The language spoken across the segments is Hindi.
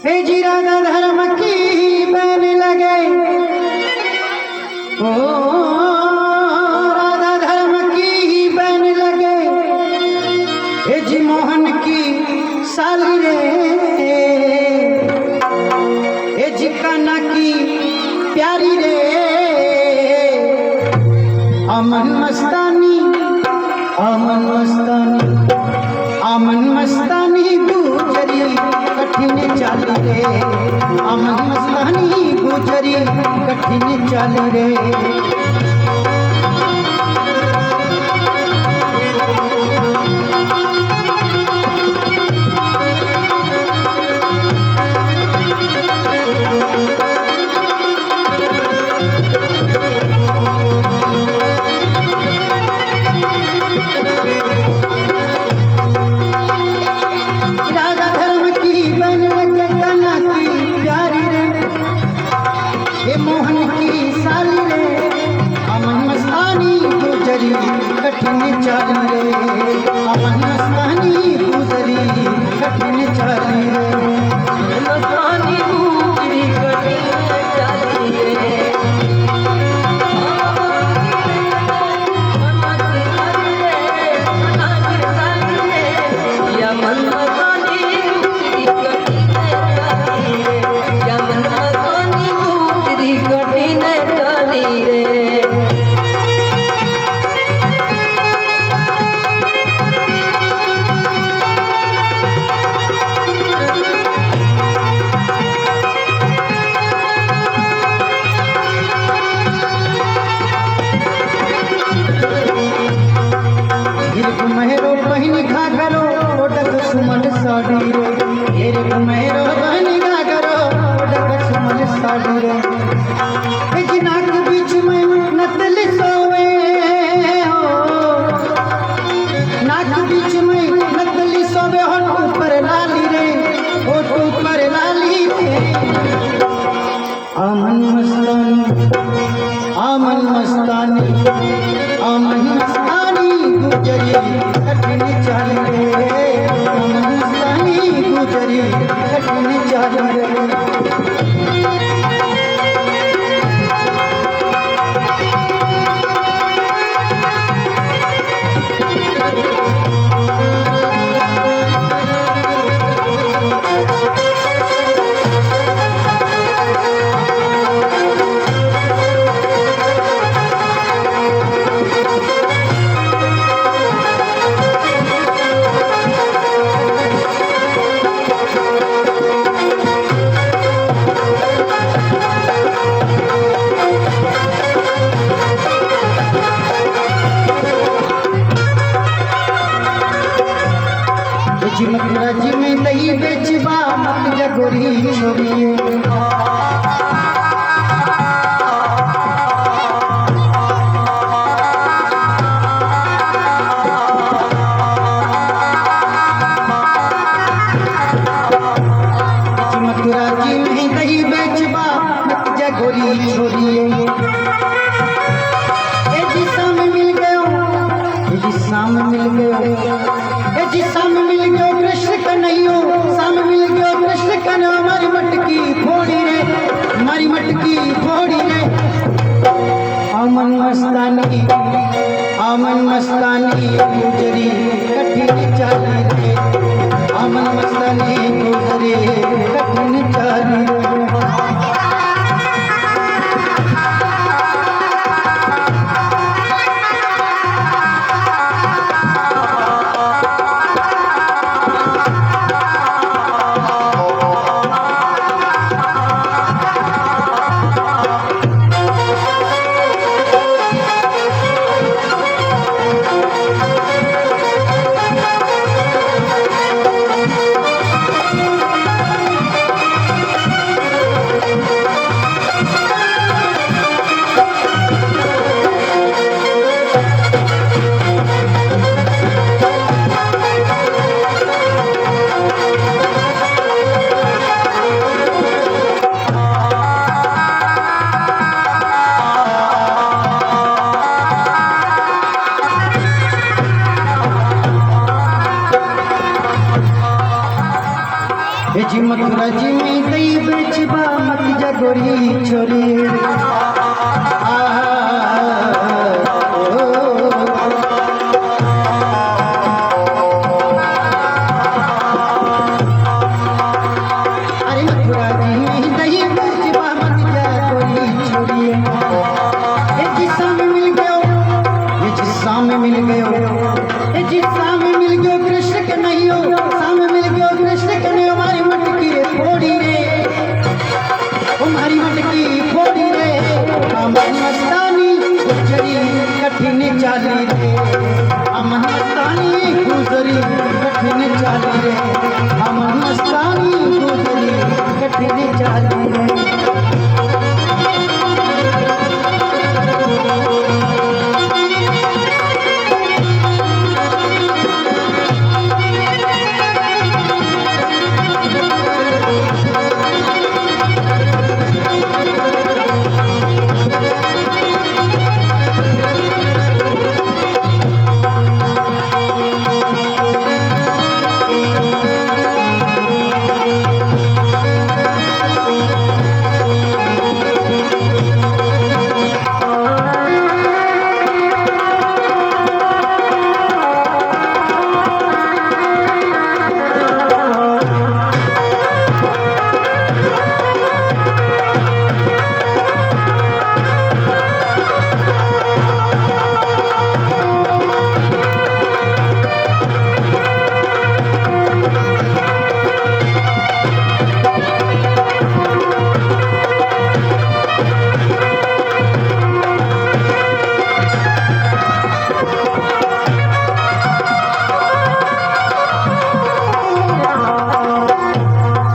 हे जी राधा धर्म की बन लगे, ओ राधा धर्म की बन लगे, हे जी मोहन की साली रे, हे जी कान्हा की प्यारी रे, अमन मस्तानी अमन मस्तानी अमन मस्तानी गुजरी कठिन चाल रे, अमन मस्तानी गुजरी कठिन चाल रे। मोहन की साली रे, अमन मस्तानी गुजरी कठिन चाल रे, अमन मस्तानी गुजरी कठिन चाल रे, मस्तानी गुजरी कठिन चाल रे। मेरो बहन घाघरो ओडक सुमन साड़ी रे, हेरे मेरो बहन घाघरो ओडक सुमन साड़ी रे, जी नाक बीच में नतली सोवे हो, नाक बीच में नतली सोवे, होठ ऊपर लाली रे, होठ ऊपर लाली रे, अमन मस्तानी अमन मस्तानी अमन मस्तानी गुजरी कठिन चाल रे, अमन मस्तानी गुजरी कठिन चाल रे। जी मथुरा जी में दही बेचबा मत जगोरी छोड़िए, जी मथुरा जी में दही बेचबा मत जगोरी छोड़िए, ए जी शाम मिल गयो, ए जी शाम मिल गयो, ए जी शाम मिल गयो कृष्ण कन्हैया, शाम मिल गयो कृष्ण कन्हैया, हमारी मटकी फोड़ी रे, हमारी मटकी फोड़ी रे, अमन मस्तानी गुजरी कठिन चाल रे, अमन मस्तानी गुजरी कठिन चाल रे। ए जी मथुरा जी में दई बेचबा मत जगोरी छोरी अरे मथुरा जी में दई बेचबा मत जगोरी छोरी ए जी साम मिल गयो ए जी साम मिल गयो ए जी साम मिल गयो कृष्ण के नहीं हो साम मिल गयो कृष्ण के नहीं हमारी मटकी फोड़ी रे हमारी मटकी फोड़ी रे अमन मस्तानी गुजरी कठिन चाली रे अमन मस्तानी गुजरी कठिन चाली रे अमन मस्तानी गुजरी कठिन चाली रे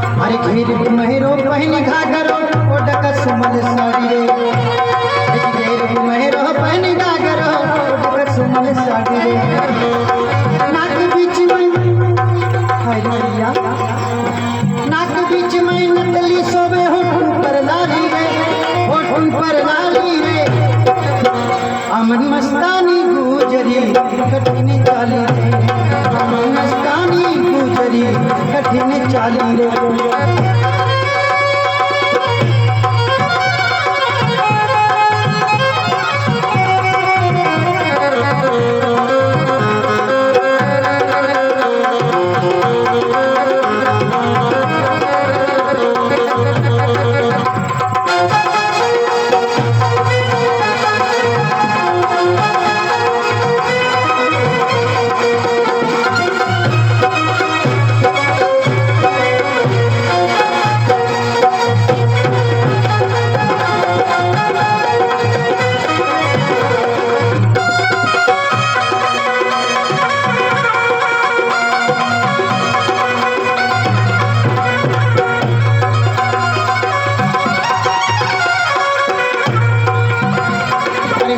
महेरो पहनी घाघरो ओडक सुमल साड़ी रे घेर महेरो पहनी घाघरो ओडक सुमल साड़ी रे नाक बीच में हाय मैया नाक बीच में नकली सोबे होठ पर लाली रे होठ पर लाली रे अमन मस्तानी गुजरी कठिन चाली रे अमन मस्तानी गुजरी कठिन चाली रे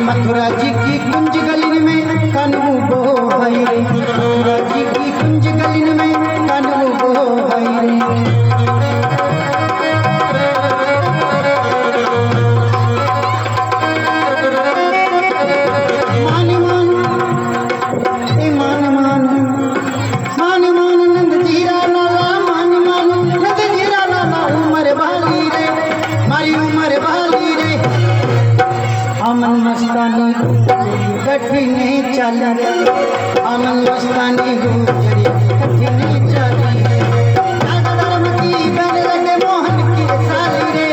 मथुरा जी की कुंज गलिन में कानू बो भाई रे मथुरा जी की कुंज गलिन में कानू बो भाई रे मान मान ए मान मान मान मान नंद जीरा लाला मान मान नंद जीरा लाला उमर भाली रे मारी उमर भाली रे अमन मस्तानी कठिन चल रे अमन मस्तानी गुजरी कठिन चल रे धर्म की बन लगे मोहन की साली रे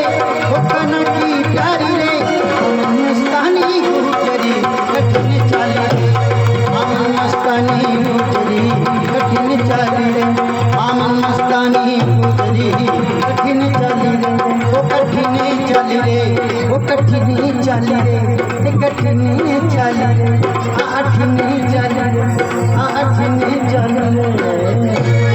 हुक्म की प्यारी रे अमन मस्तानी गुजरी कठिन चल रे अमन मस्तानी गुजरी कठिन चल रे अमन मस्तानी गुजरी कठिन चल रे वो कठिन चल रे वो कठिन चल रे कठिन चल रे आठिन चल रे आठिन चल रे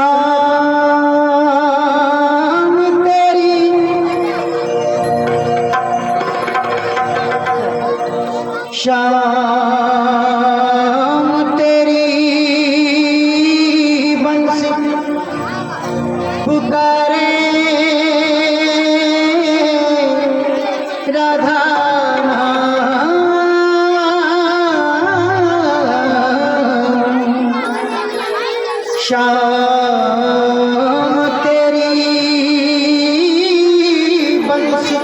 शाम श्याम तेरी बंसी पुकारे राधा श्याम तेरी बंसी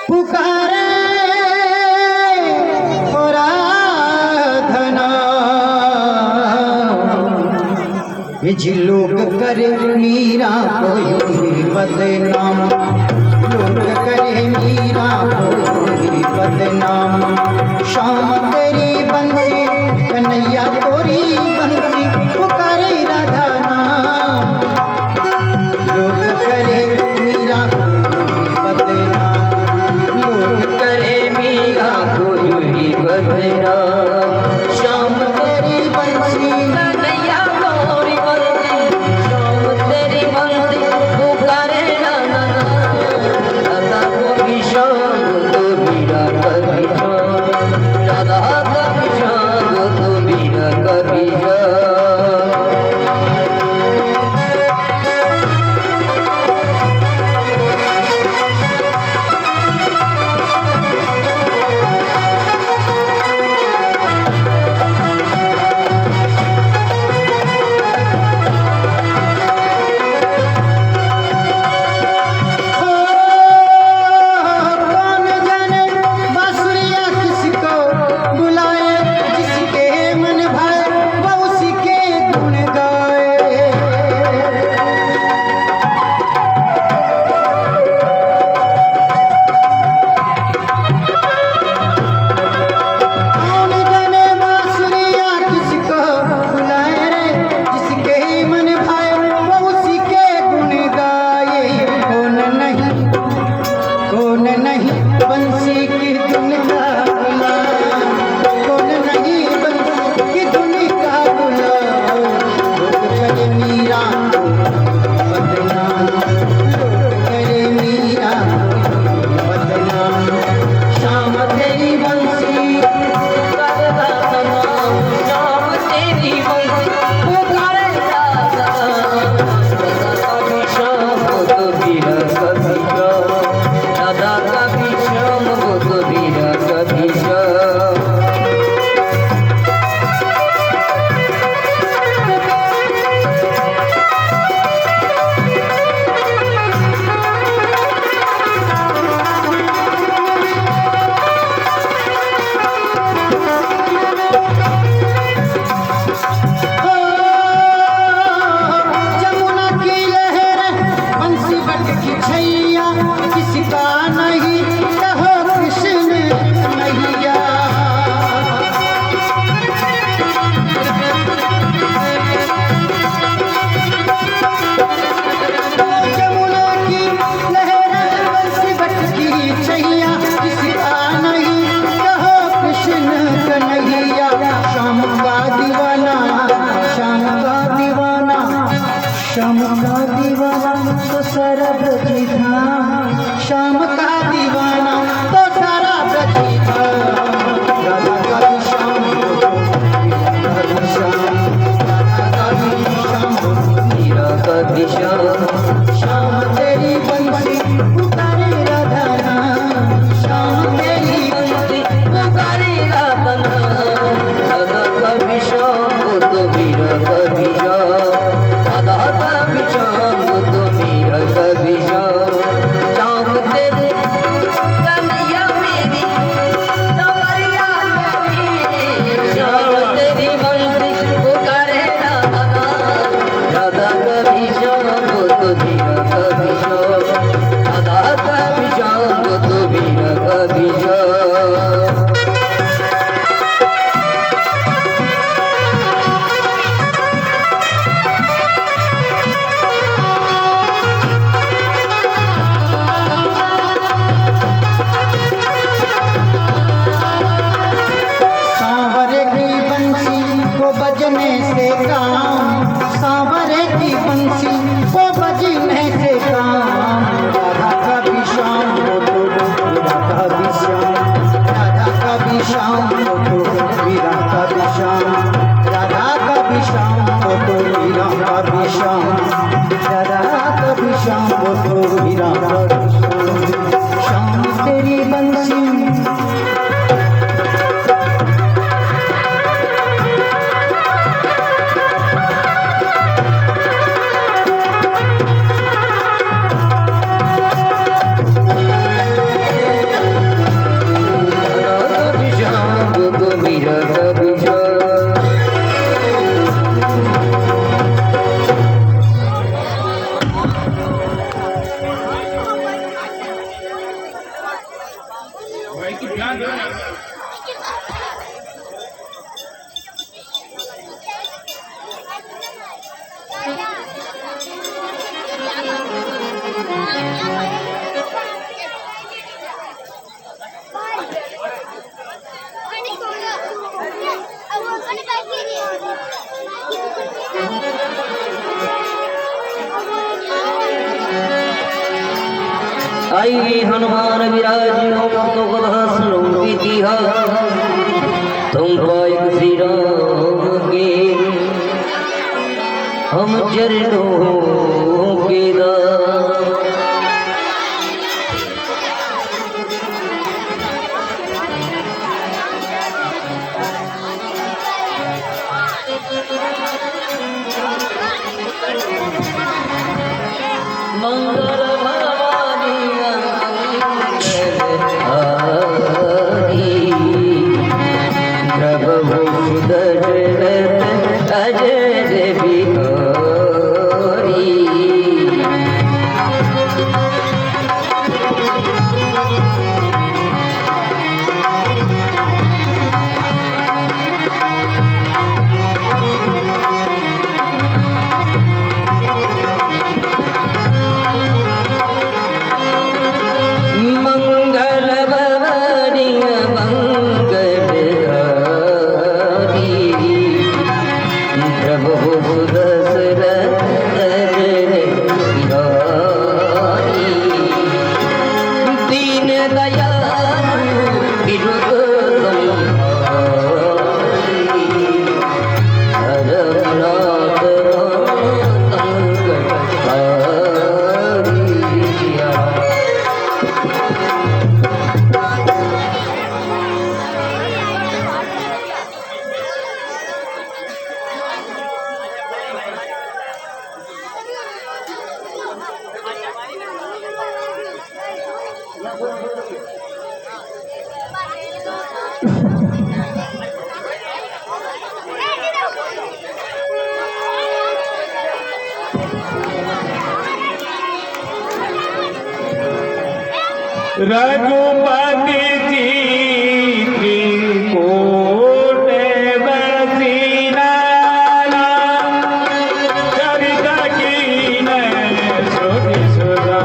पुकारे और आराधना। ये जी लोग करे मीरा को यूं ही बदनाम, लोग करे मीरा को यूं ही बदनाम। श्याम तेरी बंसी कन्हैया तोरी बंसी पुकारे राधा नाम। लोग करे मीरा को यूं ही बदनाम, लोग करे मीरा को यूं ही बदनाम। श्याम तेरी बंसी कन्हैया तोरी बंसी, श्याम तेरी बंसी पुकारे राधा राधा कभी श्याम तो मीरा कभी श्याम, राधा कभी श्याम तो मीरा कभी श्याम। कौन जाने बांसुरिया किसको बुलाए, जिसके मन भाए वो उसी के गुण गाए। कौन जाने बांसुरिया किसको बुलाए रे, जिसके मन भाए वो उसी के गुण गाए। कौन नहीं बंसी की धुन का गुलाम, कौन नहीं बंसी की धुन का गुलाम। लोग करे मीरा को बदनाम, लोग करे मीरा को बदनाम। श्याम तेरी बंसी पुकारे राधा नाम, श्याम तेरी बंसी पुकारे राधा नाम। राधा कभी श्याम तो मीरा कभी श्याम, राधा कभी श्याम तो मीरा कभी श्याम। जमुना की लहर बंसी बट की छैया, किसका नहीं कहो कृष्ण मैया। जमुना की लहर बंसी बट की छैया, किसका नहीं कहो कृष्ण कन्हैया। श्याम का दीवाना, श्याम का दीवाना, श्याम का दीवाना तो सारा ब्रज धाम। श्याम का दीवाना तो सारा ब्रज धाम। राधा का भी श्याम, राधा का भी श्याम, राधा का भी श्याम, मीरा कभी श्याम। श्याम तेरी बंसी पुकारे राधा नाम। श्याम तेरी बंसी पुकारे राधा नाम, राधा कभी श्याम तो मीरा कभी श्याम, राधा कभी श्याम तो मीरा कभी श्याम। श्याम तेरी कन्हैया मेरी, संवरिया मेरी, श्याम तेरी बंसी पुकारे राधा नाम। राधा कभी श्याम तो मीरा कभी श्याम, राधा कभी श्याम तो मीरा कभी श्याम। सांवरे की बंसी को बजने से काम, सांवरे की बंसी को बजने जरा कभी शाम को तो हीरा कभी शाम तेरी बंसी आई हनुमान विराजियो तो गधा इतिहास तुम पाए श्री राम के हम चरणों के दास। मंगल रघुपति जी की कोट बसीना चरित कीन श्रुति सुधा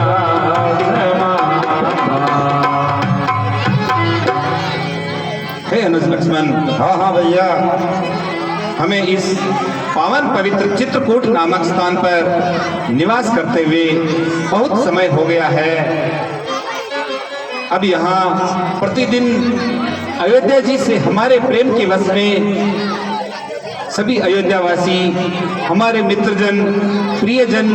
हे अनुज लक्ष्मण। हाँ भैया, हमें इस पावन पवित्र चित्रकूट नामक स्थान पर निवास करते हुए बहुत समय हो गया है। अब यहाँ प्रतिदिन अयोध्या जी से हमारे प्रेम के वश में सभी अयोध्यावासी, हमारे मित्रजन, प्रियजन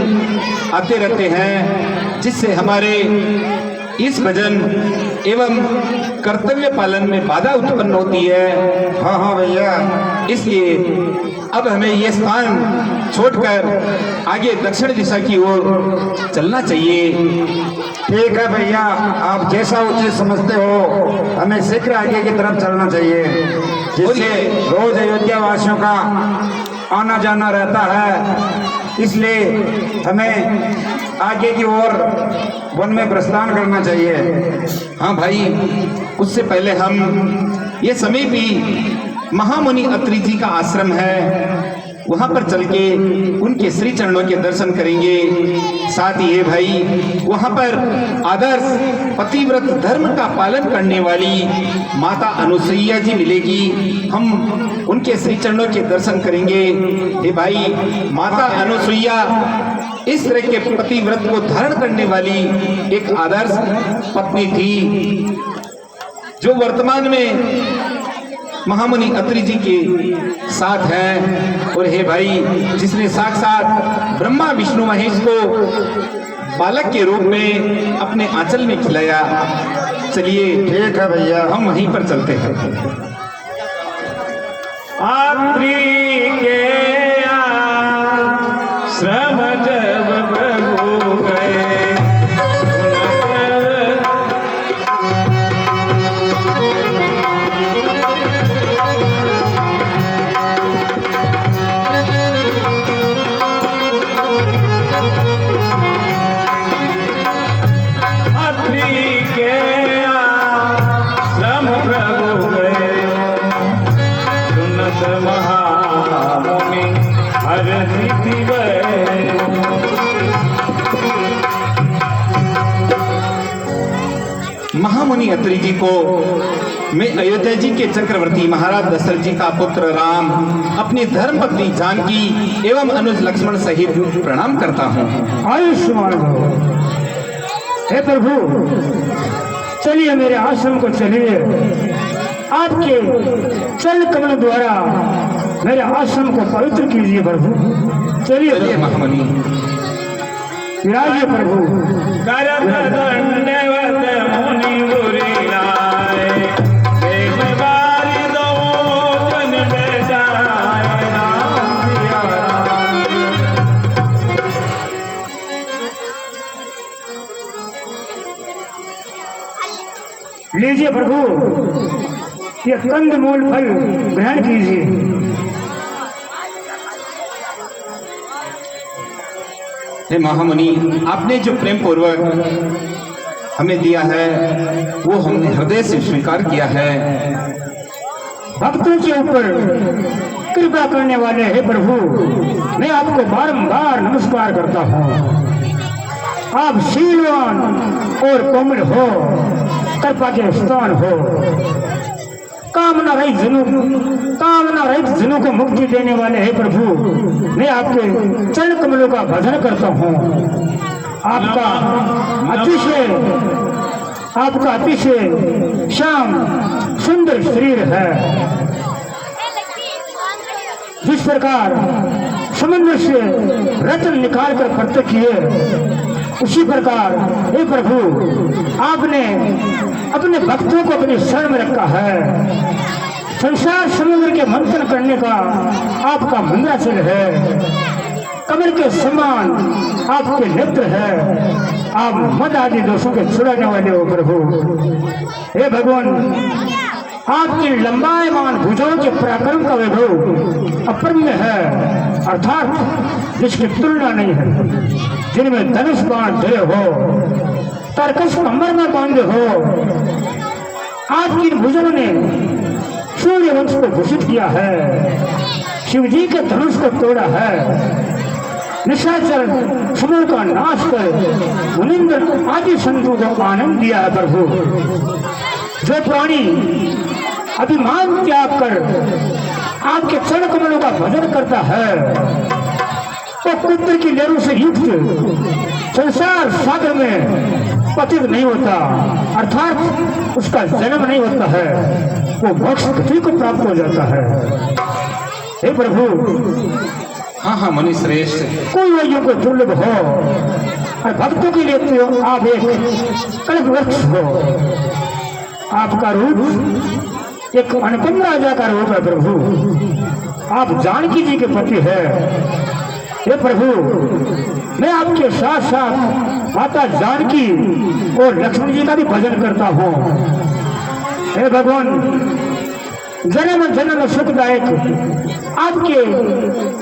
आते रहते हैं, जिससे हमारे इस भजन एवं कर्तव्य पालन में बाधा उत्पन्न होती है। हाँ भैया, इसलिए अब हमें ये स्थान छोड़कर आगे दक्षिण दिशा की ओर चलना चाहिए। ठीक है भैया, आप जैसा उचित समझते हो, हमें शीघ्र आगे की तरफ चलना चाहिए, जिससे रोज अयोध्या वासियों का आना जाना रहता है। इसलिए हमें आगे की ओर वन में प्रस्थान करना चाहिए। हाँ भाई, उससे पहले हम ये समीपी महामुनि अत्रि जी का आश्रम है, वहां पर चल के उनके श्री चरणों के दर्शन करेंगे। साथ ही है भाई, वहां पर आदर्श पतिव्रत धर्म का पालन करने वाली माता अनुसुईया जी मिलेगी। हम उनके श्री चरणों के दर्शन करेंगे। हे भाई, माता अनुसुईया इस तरह के पतिव्रत को धारण करने वाली एक आदर्श पत्नी थी, जो वर्तमान में महामुनि अत्रि जी के साथ हैं। और हे भाई, जिसने साक्षात ब्रह्मा विष्णु महेश को बालक के रूप में अपने आंचल में खिलाया, चलिए ठीक है भैया। हम वहीं पर चलते हैं। आत्रि के आश्रम जब प्रभु गए, महामुनि हर रीति महामुनि अत्रि जी को मैं अयोध्या जी के चक्रवर्ती महाराज दशरथ जी का पुत्र राम, अपनी धर्म पत्नी जानकी एवं अनुज लक्ष्मण सहित प्रणाम करता हूँ। आयुष्मान भव। हे प्रभु, चलिए मेरे आश्रम को चलिए। आपके चरण कमल द्वारा मेरे आश्रम को पवित्र कीजिए प्रभु। चलिए चलिए महामुनि। विराजिए प्रभु। करत दंडवत मुनि गुरी लाए, देव बारी दो जन बेजाए, राम सिया राम। लीजिए प्रभु, ये कंद मूल फल ग्रहण कीजिए। हे महामुनि, आपने जो प्रेम पूर्वक हमें दिया है वो हमने हृदय से स्वीकार किया है। भक्तों के ऊपर कृपा करने वाले हे प्रभु, मैं आपको बारंबार नमस्कार करता हूँ। आप शीलवान और कोमल हो, कृपा के स्थान हो। कामना रहित जनों को मुक्ति देने वाले हे प्रभु, मैं आपके चरण कमलों का भजन करता हूँ। आपका अतिशय श्याम सुंदर शरीर है। जिस प्रकार समुद्र से रत्न निकाल कर फर्त किए, उसी प्रकार हे प्रभु, आपने अपने भक्तों को अपने शरण में रखा है। संसार समुद्र के मंथन करने का आपका मंत्राचल है। कमल के समान आपके नेत्र है। आप मद आदि दोषों के छुड़ाने वाले हो प्रभु। हे भगवान, आपकी लंबायमान भुजाओं के पराक्रम का वैभव अपरम्य है, अर्थात जिसकी तुलना नहीं है। जिनमें धनुष बाण धरे हो, तरकश कमर में बांधे हो। आपकी भुजाओं ने सूर्य वंश को घोषित किया है, शिव जी के धनुष को तोड़ा है। निशाचर समूह का नाश कर मुनिंद्र आदि संतों को आनंद दिया है प्रभु। जो प्राणी अभिमान त्याग कर आपके चरण कमलों का भजन करता है, वो कुत्र की लहरों से युक्त संसार सागर में पतित नहीं होता, अर्थात उसका जन्म नहीं होता है। वो मोक्ष गति को प्राप्त हो जाता है। हे प्रभु, हाँ हाँ मुनि श्रेष्ठ, कोई वैयों को दुर्लभ हो और भक्तों के लिए तो आप एक कल्प वृक्ष हो। आपका रूप एक अनुपम राजा का रूप है प्रभु। आप जानकी जी के पति है। हे प्रभु, मैं आपके साथ साथ माता जानकी और लक्ष्मण जी का भी भजन करता हूँ। हे भगवान, जन्म जन्म सुखदायक आपके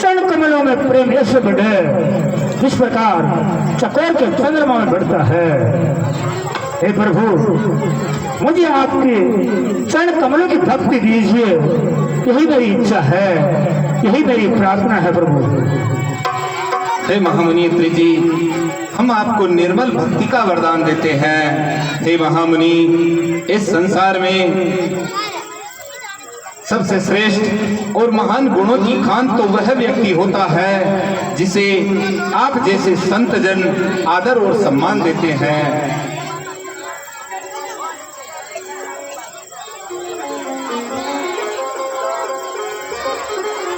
चरण कमलों में प्रेम ऐसे बढ़े जिस प्रकार चकोर के चंद्रमा में बढ़ता है। हे प्रभु, मुझे आपके चरण कमलों की भक्ति दीजिए। यही मेरी इच्छा है, यही मेरी प्रार्थना है प्रभु। हे महामुनि अत्रि जी, हम आपको निर्मल भक्ति का वरदान देते हैं। हे महामुनि, इस संसार में सबसे श्रेष्ठ और महान गुणों की खान तो वह व्यक्ति होता है जिसे आप जैसे संत जन आदर और सम्मान देते हैं।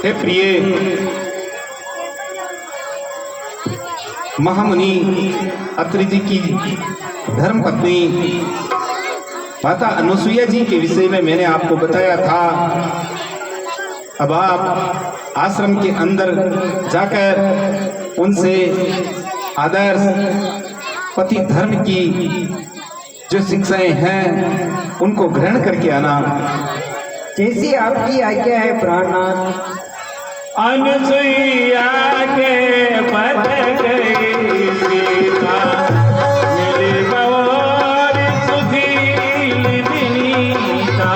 हे प्रिय महामुनि अत्रि जी की धर्म पत्नी माता अनुसुईया जी के विषय में मैंने आपको बताया था। अब आप आश्रम के अंदर जाकर उनसे आदर्श पति धर्म की जो शिक्षाएं हैं उनको ग्रहण करके आना। जैसी आपकी आज्ञा है प्राणनाथ। अनुसुईया के पद गई सीता, मिली बहोर सुधील विनीता।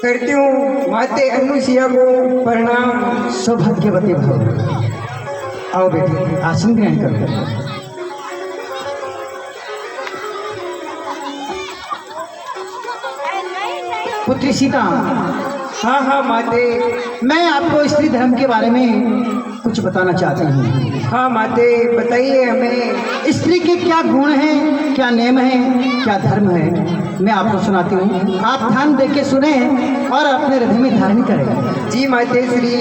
करती हूँ माते अनुसुईया को प्रणाम। सौभाग्यवती भव। आओ बेटी आसन ग्रहण करो। पुत्री सीता। हाँ हाँ माते। मैं आपको स्त्री धर्म के बारे में कुछ बताना चाहती हूँ। हाँ माते बताइए हमें। स्त्री के क्या गुण हैं, क्या नियम हैं, क्या धर्म है, मैं आपको सुनाती हूँ। आप ध्यान दे के सुने और अपने हृदय में धारण करें। जी माते श्री।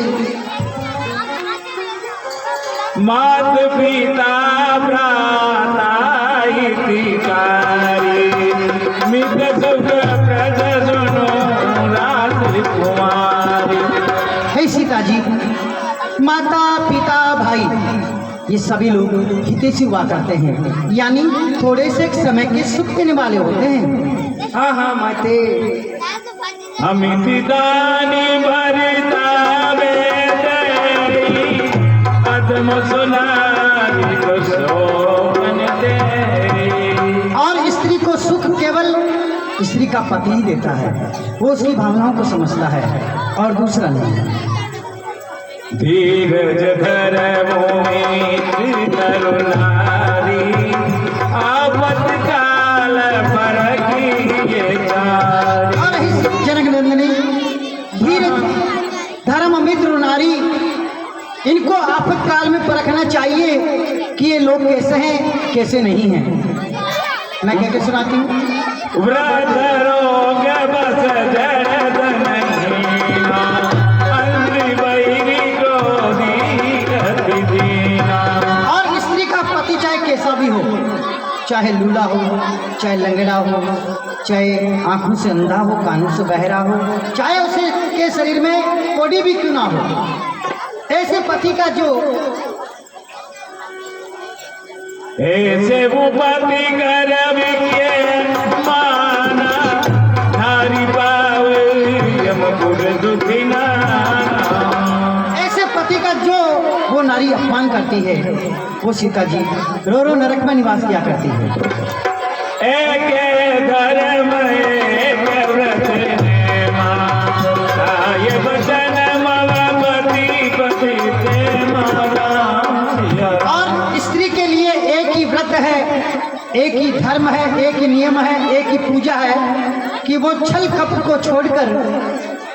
मात पिता भ्राता हितकारी, मित्र सुख प्रज सुनो राजकुमारी। हे सीता जी, माता पिता भाई ये सभी लोग हितैषी हुआ करते हैं, यानी थोड़े से समय के सुख देने वाले होते हैं। हाँ हाँ माते। अमित दानी भरिता बेदई, पद्म सुनारी को शोभन तेरी। और स्त्री को सुख केवल स्त्री का पति ही देता है, वो उसकी भावनाओं को समझता है और दूसरा नहीं। धीरज धर मोहि करुणारी, आपत काल परखिए चारी। और जनक नंदिनी, धीरज धर्म मित्र नारी, इनको आफत काल में परखना चाहिए कि ये लोग कैसे हैं कैसे नहीं हैं। मैं क्या क्या सुनाती हूँ। व्रत रोग बस जड़ धनहीना, अंधी बैरी क्रोधी गति दीना। और स्त्री का पति चाहे कैसा भी हो, चाहे लूला हो, चाहे लंगड़ा हो, चाहे आंखों से अंधा हो, कानों से बहरा हो, चाहे उसे के शरीर में कोड़ी भी क्यों ना हो, ऐसे पति का जो ऐसे उपति कर माना, नारी पावे यमपुर दुखी नाना। ऐसे पति का जो वो नारी अपमान करती है, वो सीता जी रो रो नरक में निवास किया करती है। एक धर्म एक व्रत नेमा, काय बचन मवपति पति प्रेमा। और स्त्री के लिए एक ही व्रत है, एक ही धर्म है, एक ही नियम है, एक ही पूजा है कि वो छल कपट को छोड़कर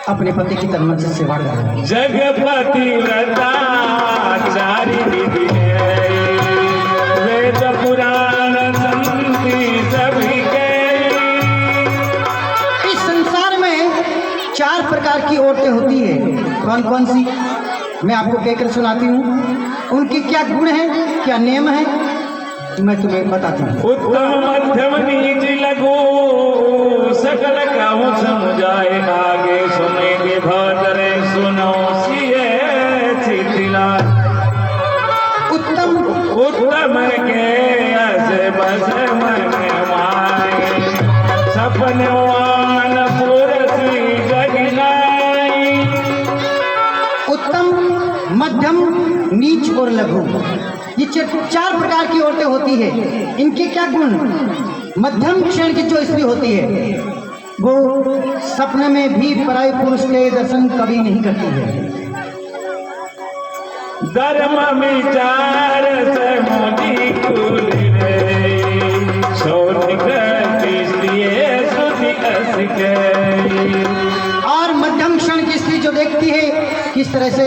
अपने पति की तन से सेवा करे। जगपति व्रता चारि विधि है, वेद पुराण संति सभी के। इस संसार में 4 प्रकार की औरतें होती है। कौन कौन सी, मैं आपको कहकर सुनाती हूँ। उनके क्या गुण हैं, क्या नियम है, मैं तुम्हें बताती हूँ। उत्तम मध्यम नीच लघु, सकल कहूँ समुझाए आगे। सुनेंगे भद्रे सुनो सिए चिथिला। उत्तम उत्तम के अस बस मन माए, सपने वान पुरसी जगनाई। उत्तम, मध्यम, नीच और लघु, ये 4 प्रकार की औरतें होती है। इनके क्या गुण। मध्यम श्रेणी की जो स्त्री होती है, वो सपने में भी पराई पुरुष के दर्शन कभी नहीं करती है। धर्म विचार से मोदी कुल रे, सोच करती स्त्रिये सुधि अस के। होती है, किस तरह से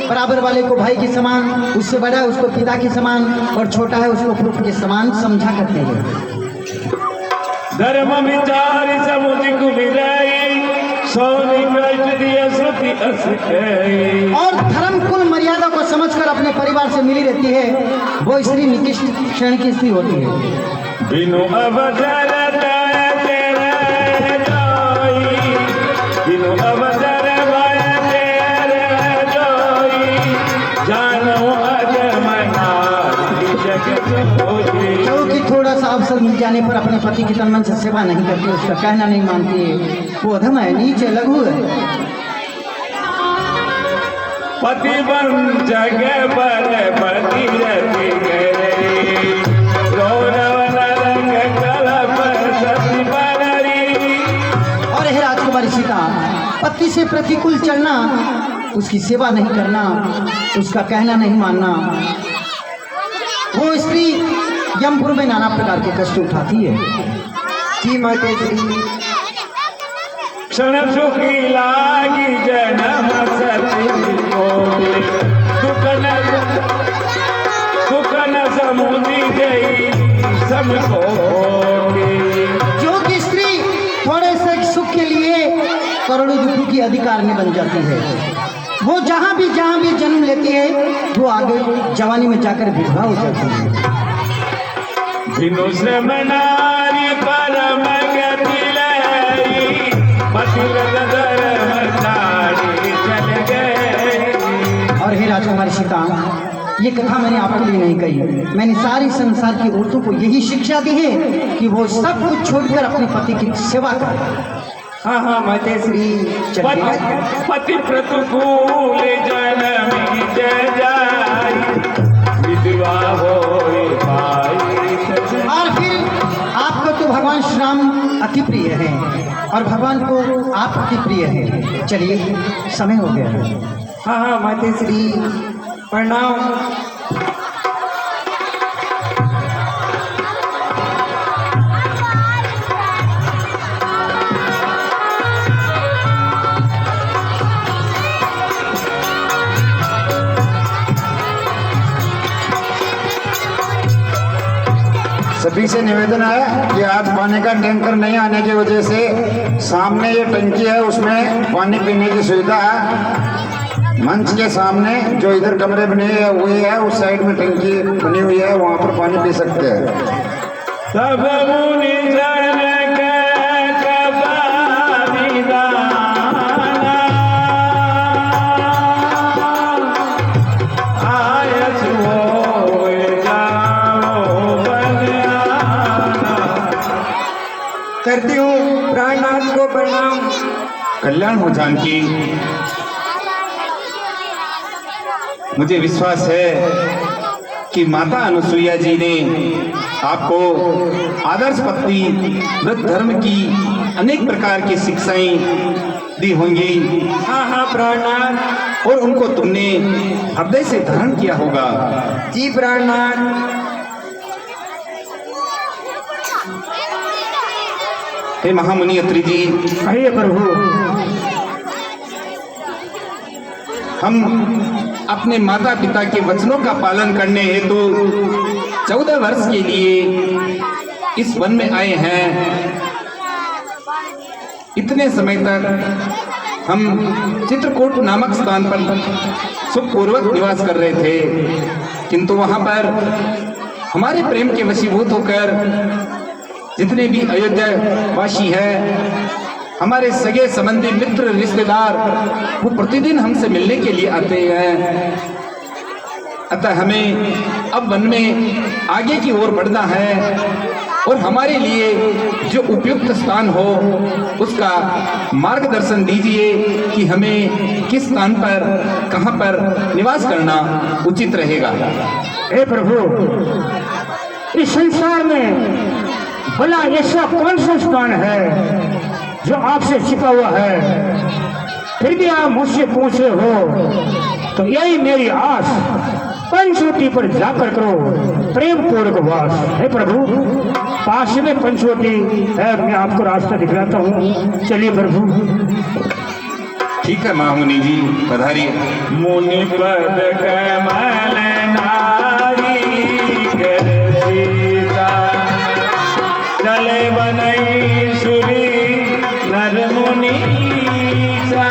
बराबर वाले को भाई के समान, उससे बड़ा है उसको पिता के समान और छोटा है उसको पुत्र के समान समझा करते हैं। धर्म विचार समुझ कुमिलाई, सोनी कष्ट दिया श्रुति अस गई। और धर्म कुल मर्यादा को समझकर अपने परिवार से मिली रहती है, वो स्त्री निकृष्ट क्षण की स्त्री होती है। बिनु अवसर दया तेरे जोई, बिनु अवसर दया तेरे जोई, जानो अजमना जगत होई। क्योंकि थोड़ा सा अवसर मिल जाने पर अपने पति की तन मन से सेवा नहीं करती, उसका कहना नहीं मानती है, वो अधम है, नीचे लघु है। पति बन जग बल पति रति करे, गौरव रंग कलप सती बररी। और हे राजकुमारी सीता, पति से प्रतिकूल चलना, उसकी सेवा नहीं करना, उसका कहना नहीं मानना, वो स्त्री यमपुर में नाना प्रकार के कष्ट उठाती है। जी माता जी। क्षण सुखी लागी जन्म सती कोटि, सुख न समुझी गई समकोटि। जो कि स्त्री थोड़े से सुख के लिए करोड़ों दुखों की अधिकारिणी बन जाती है, वो जहाँ भी जन्म लेती है, वो आगे जवानी में जाकर विधवा हो जाती है। बिनु श्रम नारी परम गति लाई, पतिव्रत धर्म छाड़ी चल गए। और हे राजकुमारी सीता, ये कथा मैंने आपके लिए नहीं कही, मैंने सारी संसार की औरतों को यही शिक्षा दी है कि वो सब कुछ छोड़कर अपने पति की सेवा करें। हाँ हाँ माते श्री। पति प्रतिकूल जनमी जय जाई, विधवा होई पाई। और फिर आपको तो भगवान श्री राम अति प्रिय है और भगवान को आप अति प्रिय है। चलिए समय हो गया है। हाँ हाँ माते श्री प्रणाम। सभी से निवेदन है कि आज पानी का टैंकर नहीं आने की वजह से सामने ये टंकी है, उसमें पानी पीने की सुविधा है। मंच के सामने जो इधर कमरे बने हुए हैं, उस साइड में टंकी बनी हुई है, वहाँ पर पानी पी सकते हैं। सब मुनि जन के कबाबिदाना, आयस होए जाओ बलियाना। करती हूँ प्राणनाथ को प्रणाम। कल्याण हो जानकी। मुझे विश्वास है कि माता अनुसुईया जी ने आपको आदर्श पत्नी व्रत धर्म की अनेक प्रकार की शिक्षाएं दी होंगी। हाँ हाँ प्राणनाथ। और उनको तुमने हृदय से धारण किया होगा। जी प्राणनाथ। हे महामुनि अत्रि जी, कहिए प्रभु। हम अपने माता पिता के वचनों का पालन करने हेतु 14 वर्ष के लिए इस वन में आए हैं। इतने समय तक हम चित्रकूट नामक स्थान पर सुखपूर्वक निवास कर रहे थे, किंतु वहां पर हमारे प्रेम के वशीभूत होकर जितने भी अयोध्या वासी हैं, हमारे सगे संबंधी मित्र रिश्तेदार, वो प्रतिदिन हमसे मिलने के लिए आते हैं। अतः हमें अब वन में आगे की ओर बढ़ना है और हमारे लिए जो उपयुक्त स्थान हो उसका मार्गदर्शन दीजिए कि हमें किस स्थान पर कहां पर निवास करना उचित रहेगा। हे प्रभु, इस संसार में भला ऐसा कौन सा स्थान है जो आपसे छिपा हुआ है, फिर भी आप मुझसे पूछे हो, तो यही मेरी आस, पंचवटी पर जाकर करो प्रेम पूर्वक वास। हे प्रभु, पास में पंचवटी है, मैं आपको रास्ता दिखलाता हूँ, चलिए प्रभु। ठीक है महामुनि जी, पधारिए। मुनि पद कमल नारी के सीता, चले बनई सुरी नर मुनि सा।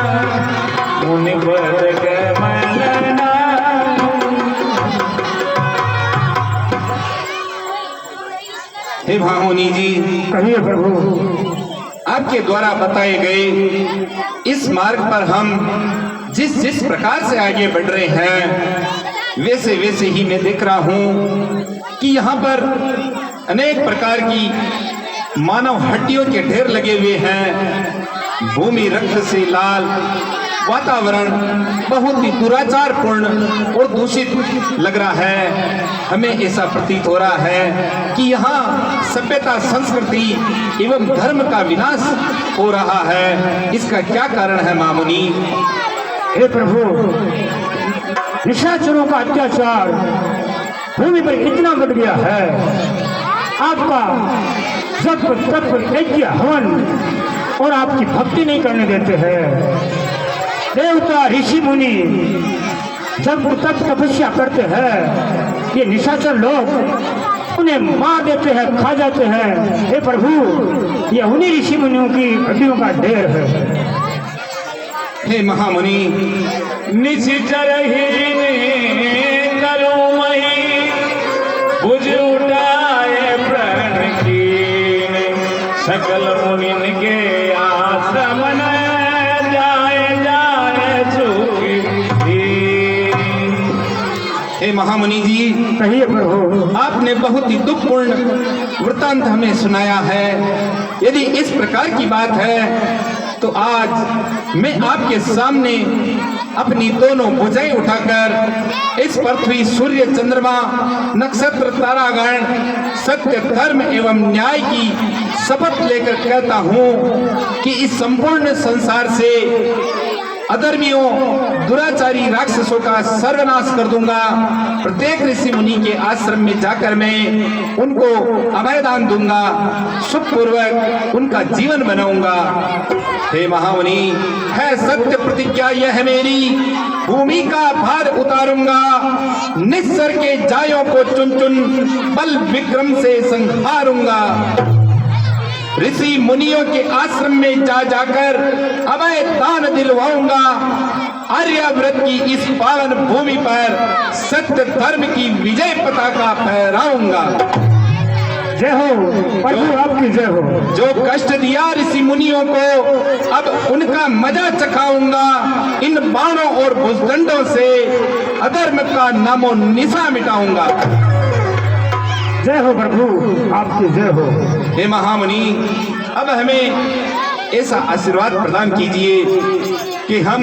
मुनि पद कमल नारी। हे महामुनि जी, कहिए प्रभु। आपके द्वारा बताए गए इस मार्ग पर हम जिस जिस प्रकार से आगे बढ़ रहे हैं, वैसे वैसे ही मैं देख रहा हूं कि यहाँ पर अनेक प्रकार की मानव हड्डियों के ढेर लगे हुए हैं। भूमि रक्त से लाल, वातावरण बहुत ही दुराचारपूर्ण और दूषित लग रहा है। हमें ऐसा प्रतीत हो रहा है कि यहाँ सभ्यता, संस्कृति एवं धर्म का विनाश हो रहा है। इसका क्या कारण है महामुनि? हे प्रभु, निशाचरों का अत्याचार भूमि पर इतना बढ़ गया है। आपका जप तप यज्ञ हवन और आपकी भक्ति नहीं करने देते हैं। देवता ऋषि मुनि जब तप तपस्या करते हैं, ये निशाचर लोग उन्हें मार देते हैं, खा जाते हैं। हे प्रभु, ये उन्हीं ऋषि मुनियों की हड्डियों का ढेर है। हे महामुनि, निशिचर हीन करो मही, बुझ उठाए प्रण कीन। सकल मुनिन के आश्रम न हे महामुनि जी, कहिए प्रभु। आपने बहुत ही दुखपूर्ण वृत्तांत हमें सुनाया है। यदि इस प्रकार की बात है तो आज मैं आपके सामने अपनी दोनों भुजाएं उठाकर इस पृथ्वी, सूर्य, चंद्रमा, नक्षत्र, तारागण, सत्य, धर्म एवं न्याय की शपथ लेकर कहता हूं कि इस संपूर्ण संसार से अधर्मियों, दुराचारी राक्षसों का सर्वनाश कर दूंगा। प्रत्येक ऋषि मुनि के आश्रम में जाकर मैं उनको अभयदान दूंगा, सुखपूर्वक उनका जीवन बनाऊंगा। हे महामुनि, है सत्य प्रतिज्ञा यह मेरी, भूमि का भार उतारूंगा। निस्सर के जायों को चुन चुन बल विक्रम से संहारूंगा। ऋषि मुनियों के आश्रम में जा जाकर अभय दान दिलवाऊंगा। आर्याव्रत की इस पावन भूमि पर सत्य धर्म की विजय पताका फहराऊंगा। जय हो प्रभु, आपकी जय हो। जो कष्ट दिया ऋषि मुनियों को, अब उनका मजा चखाऊंगा। इन बाणों और भुजदंडों से अधर्म का नामो निशा मिटाऊंगा। जय हो प्रभु, आपकी जय हो। हे महामुनि, अब हमें ऐसा आशीर्वाद प्रदान कीजिए कि हम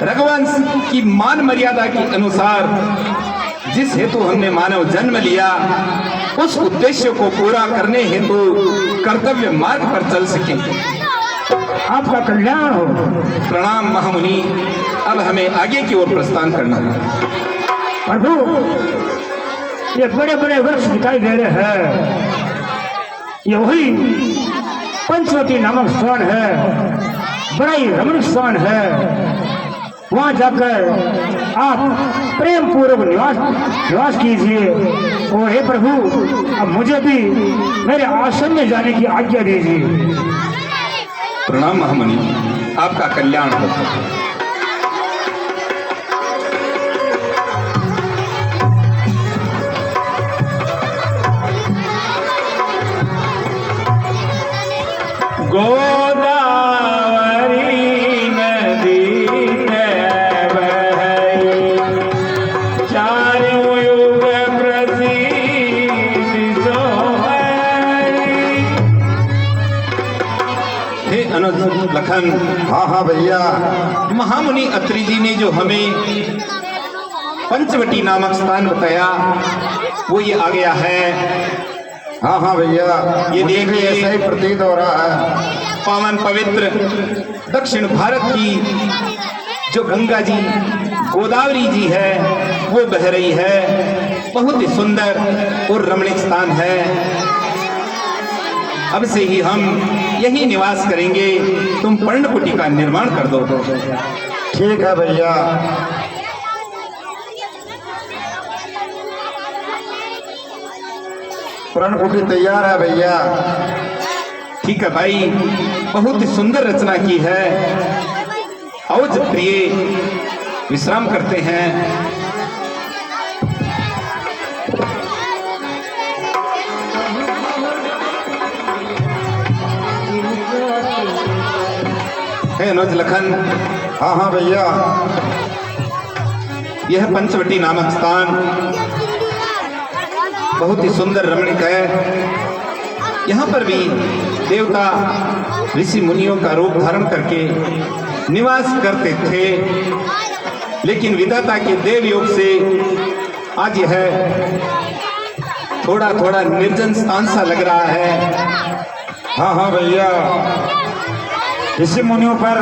रघुवंश की मान मर्यादा के अनुसार जिस हेतु हमने मानव जन्म लिया, उस उद्देश्य को पूरा करने हेतु कर्तव्य मार्ग पर चल सके। आपका कल्याण हो। प्रणाम महामुनि। अब हमें आगे की ओर प्रस्थान करना है। प्रभु, ये बड़े बड़े वृक्ष दिखाई दे रहे हैं। ये वही पंचवटी नामक स्थान है, बड़ा ही रमणीय स्थान है। वहां जाकर आप प्रेम पूर्वक निवास कीजिए। और हे प्रभु, अब मुझे भी मेरे आश्रम में जाने की आज्ञा दीजिए। प्रणाम महामुनि, आपका कल्याण हो। गोदावरी नदी बहई, चारों युग प्रसिद्ध सोहई। हे अनुज लखन, हाँ भैया। महामुनि अत्रि जी ने जो हमें पंचवटी नामक स्थान बताया, वो ये आ गया है। हाँ भैया, ये मुझे भी देखिए, ऐसा ही प्रतीत हो रहा है। पावन पवित्र दक्षिण भारत की जो गंगा जी, गोदावरी जी है, वो बह रही है। बहुत ही सुंदर और रमणीक स्थान है। अब से ही हम यही निवास करेंगे। तुम पर्णकुटी का निर्माण कर दो। ठीक है भैया। पर्णकुटी तैयार है भैया। ठीक है भाई, बहुत ही सुंदर रचना की है। आओ जब प्रिय विश्राम करते हैं। है अनुज लखन। हाँ हाँ भैया। यह पंचवटी नामक स्थान बहुत ही सुंदर रमणीक है। यहाँ पर भी देवता ऋषि मुनियों का रूप धारण करके निवास करते थे, लेकिन विधाता के देव योग से आज यह थोड़ा थोड़ा निर्जन स्थान सा लग रहा है। हाँ हाँ भैया, ऋषि मुनियों पर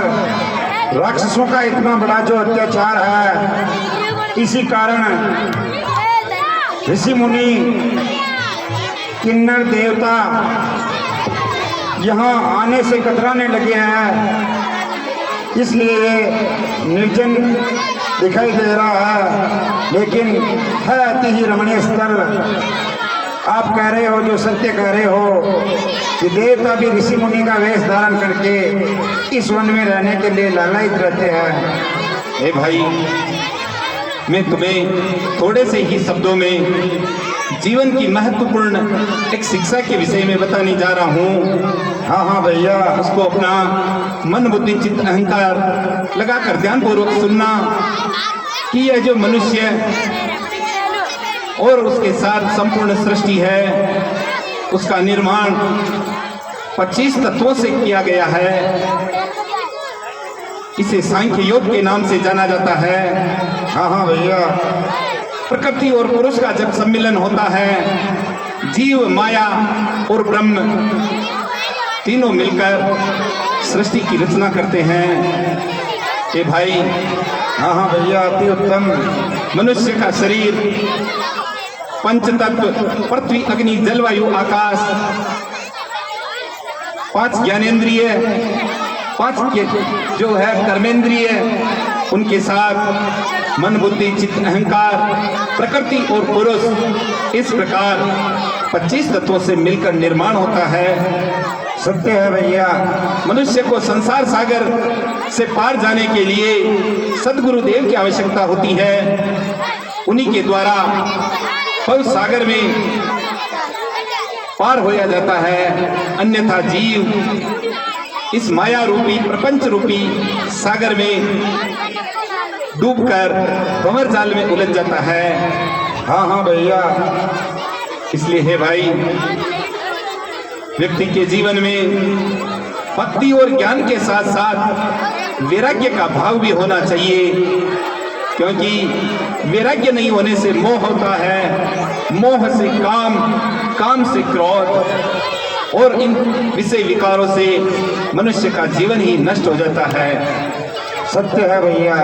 राक्षसों का इतना बड़ा जो अत्याचार है, इसी कारण ऋषि मुनि किन्नर देवता यहाँ आने से कतराने लगे हैं। इसलिए ये निर्जन दिखाई दे रहा है, लेकिन है अति ही रमणीय स्थल। आप कह रहे हो, जो सत्य कह रहे हो, कि देवता भी ऋषि मुनि का वेश धारण करके इस वन में रहने के लिए लालायित रहते हैं। हे भाई, मैं तुम्हें थोड़े से ही शब्दों में जीवन की महत्वपूर्ण एक शिक्षा के विषय में बताने जा रहा हूँ। हाँ हाँ भैया। उसको अपना मन बुद्धि चित्त अहंकार लगाकर ध्यानपूर्वक सुनना कि यह जो मनुष्य और उसके साथ संपूर्ण सृष्टि है, उसका निर्माण 25 तत्वों से किया गया है। इसे सांख्य योग के नाम से जाना जाता है। हाँ हाँ भैया। प्रकृति और पुरुष का जब सम्मिलन होता है, जीव, माया और ब्रह्म तीनों मिलकर सृष्टि की रचना करते हैं। ए भाई, हाँ हाँ भैया, अति उत्तम। मनुष्य का शरीर पंचतत्व पृथ्वी, अग्नि, जलवायु, आकाश, 5 ज्ञानेंद्रिय, 5 के जो है कर्मेंद्रिय, उनके साथ मन बुद्धि चित्त अहंकार, प्रकृति और पुरुष, इस प्रकार 25 तत्वों से मिलकर निर्माण होता है। सत्य है भैया। मनुष्य को संसार सागर से पार जाने के लिए सदगुरु देव की आवश्यकता होती है। उन्हीं के द्वारा भव सागर में पार होया जाता है, अन्यथा जीव इस माया रूपी प्रपंच रूपी सागर में डूबकर भंवर जाल में उलझ जाता है। हाँ हाँ भैया। इसलिए है भाई, व्यक्ति के जीवन में भक्ति और ज्ञान के साथ साथ वैराग्य का भाव भी होना चाहिए, क्योंकि वैराग्य नहीं होने से मोह होता है, मोह से काम, काम से क्रोध, और इन विषय विकारों से मनुष्य का जीवन ही नष्ट हो जाता है। सत्य है भैया।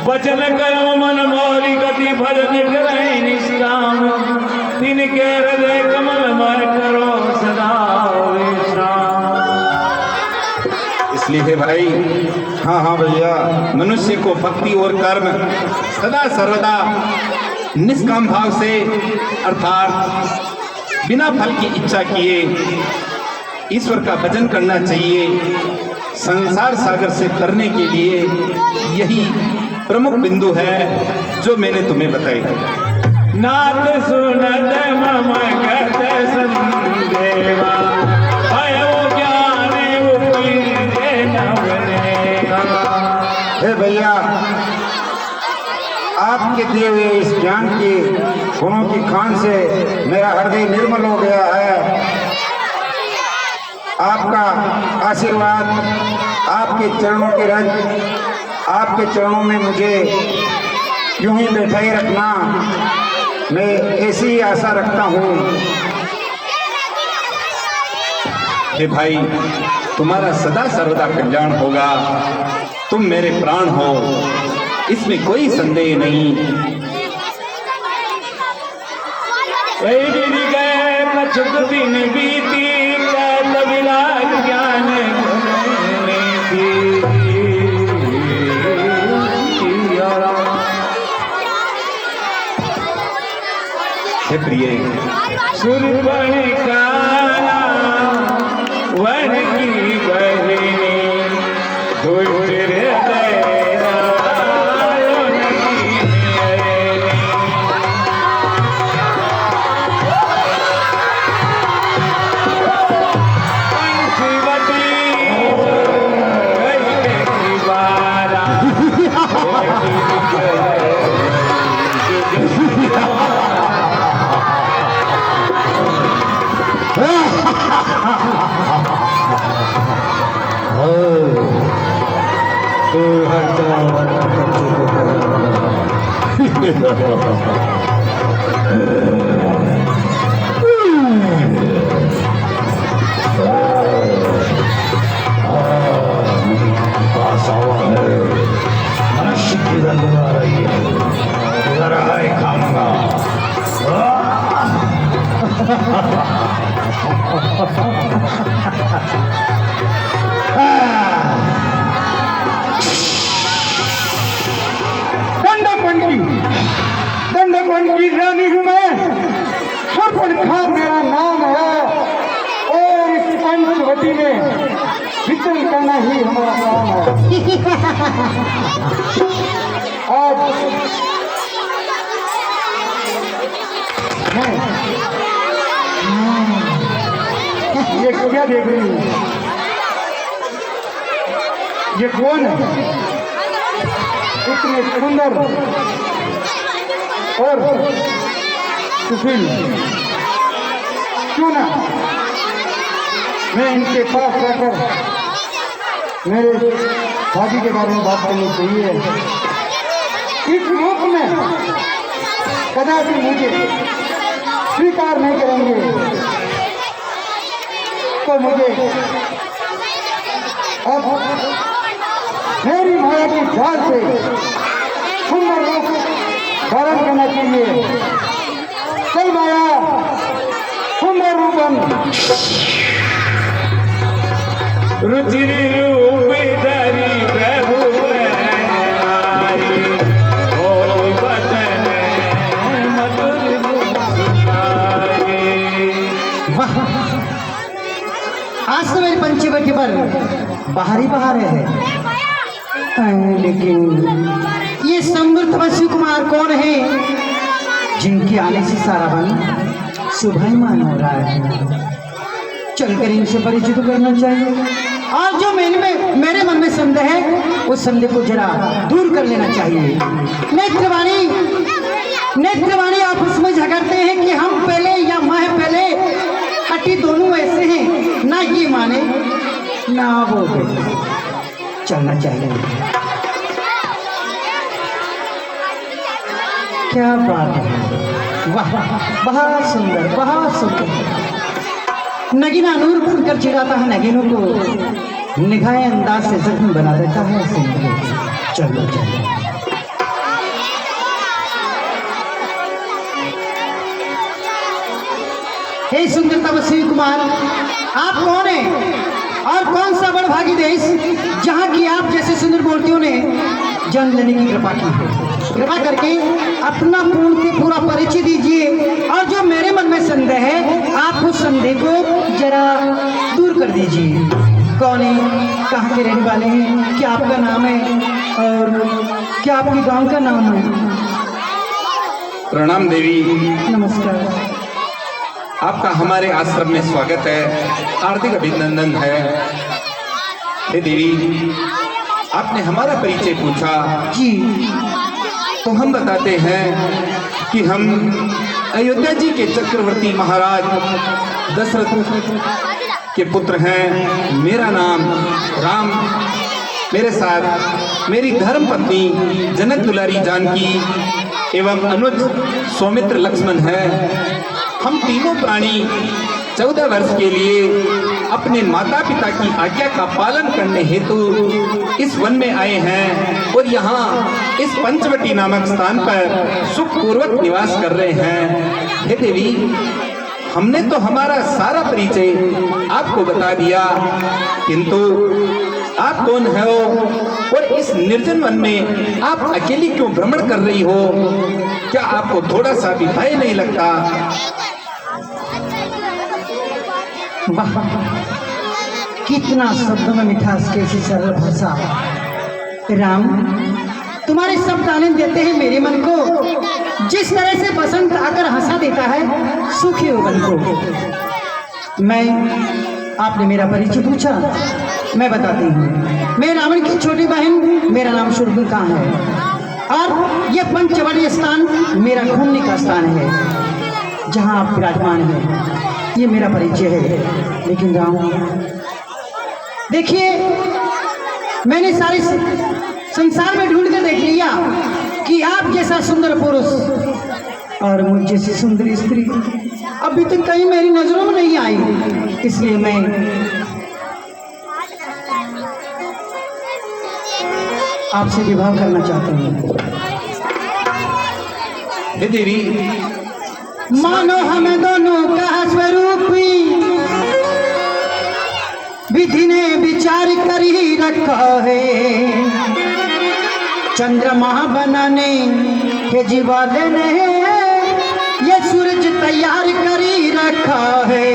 बचन करो मन मोरी गति भजन करे निष्काम, तिनके हृदय कमल मय करो सदा विश्राम। इसलिए है भाई, हाँ हाँ भैया, मनुष्य को भक्ति और कर्म सदा सर्वदा निष्काम भाव से, अर्थात बिना फल की इच्छा किए ईश्वर का भजन करना चाहिए। संसार सागर से तरने के लिए यही प्रमुख बिंदु है जो मैंने तुम्हें बताई। नाथ सुनत मम गत संदेवा, भयो ज्ञान उपलिंदे नवनेवा। हे भैया, आपके दिए हुए इस ज्ञान की गुणों की खान से मेरा हृदय निर्मल हो गया है। आपका आशीर्वाद, आपके चरणों की रज, आपके चरणों में मुझे यूं ही बैठा ही रखना, मैं ऐसी ही आशा रखता हूँ। हे भाई, तुम्हारा सदा सर्वदा कल्याण होगा। तुम मेरे प्राण हो, इसमें कोई संदेह नहीं। प्रिय। सुरपण काला वन की बहनी दुष्ट हृदय रायों की मेरी। पंचवटी कहने की बारा मनुष्य की गंध आ रही है, इधर आए खाऊंगा। दंडकवंत की रानी हूँ मैं, सुर्पणखा मेरा नाम है और इस पंचवटी में विचरण करना ही हमारा काम है। आज ये क्या देख रही हूँ? ये कौन है? इतने सुंदर और सुशील, क्यों ना मैं इनके पास जाकर मेरे शादी के बारे में बात करनी चाहिए। इस रूप में कदापि मुझे स्वीकार नहीं करेंगे तो मुझे अब मेरी माया की जाल से सुंदर रूप धारण करना चाहिए। चल माया, सुंदर रूपन। रुचिर रूप धरी प्रभु आई, ओ बचन मधुर मुस्काए। वाह, आज तो मेरी पंचवटी पर बाहरी बहारे है, लेकिन ये समृद्ध वसु कुमार कौन है जिनके आने से सारा वन सुभायमान हो रहा है? चलकर इनसे परिचित करना चाहिए और जो मेरे मन में संदेह है उस संदेह को जरा दूर कर लेना चाहिए। नेत्रवाणी आपस में झगड़ते हैं कि हम पहले या मैं पहले, हटी दोनों ऐसे हैं, ना ये माने ना वो दे। चलना चाहिए। क्या बात है, वाह, बहुत सुंदर, बहुत सुंदर। नगीना नूर बनकर चिढ़ाता है नगीनों को, निगाहे अंदाज से जख्म बना देता है सिंह। चलो चलो। हे सुंदरता वसु कुमार, आप कौन हैं और कौन सा बड़भागी देश जहाँ की आप जैसे सुंदर मूर्तियों ने जन्म लेने की कृपा की है? कृपा करके अपना पूर्ण से पूरा परिचय दीजिए और जो मेरे मन में संदेह है आप उस संदेह को जरा दूर कर दीजिए। कौन है, कहाँ के रहने वाले हैं, क्या आपका नाम है और क्या आपके गांव का नाम है? प्रणाम देवी, नमस्कार। आपका हमारे आश्रम में स्वागत है, हार्दिक अभिनंदन है। हे देवी, आपने हमारा परिचय पूछा जी, तो हम बताते हैं कि हम अयोध्या जी के चक्रवर्ती महाराज दशरथ के पुत्र हैं। मेरा नाम राम, मेरे साथ मेरी धर्म पत्नी जनक दुलारी जानकी एवं अनुज सौमित्र लक्ष्मण है। हम तीनों प्राणी 14 वर्ष के लिए अपने माता पिता की आज्ञा का पालन करने हेतु इस वन में आए हैं और यहाँ इस पंचवटी नामक स्थान पर सुखपूर्वक निवास कर रहे हैं। हे देवी, हमने तो हमारा सारा परिचय आपको बता दिया, किंतु आप कौन हो और इस निर्जन वन में आप अकेली क्यों भ्रमण कर रही हो? क्या आपको थोड़ा सा भी भय नहीं लगता? वाह, कितना शब्दों में मिठास, कैसी सरल भाषा। राम, तुम्हारे शब्द आनंद देते हैं मेरे मन को। जिस तरह से बसंत आकर हंसा देता है सुखी हो मन को। आपने मेरा परिचय पूछा, मैं बताती हूँ। मैं रावण की छोटी बहन, मेरा नाम शूर्पणखा है और यह पंचवटी स्थान मेरा घूमने का स्थान है जहाँ आप विराजमान हैं। ये मेरा परिचय है। लेकिन राम, देखिए, मैंने सारे संसार में ढूंढ कर देख लिया कि आप जैसा सुंदर पुरुष और मुझ जैसी सुंदर स्त्री अभी तक कहीं मेरी नजरों में नहीं आई। इसलिए मैं आपसे विवाह करना चाहता हूँ। हे देवी, मानो हमें दोनों का स्वरूप विधि ने विचार कर ही रखा है। चंद्रमा बनाने के जीवाले ने ये सूरज तैयार कर ही रखा है।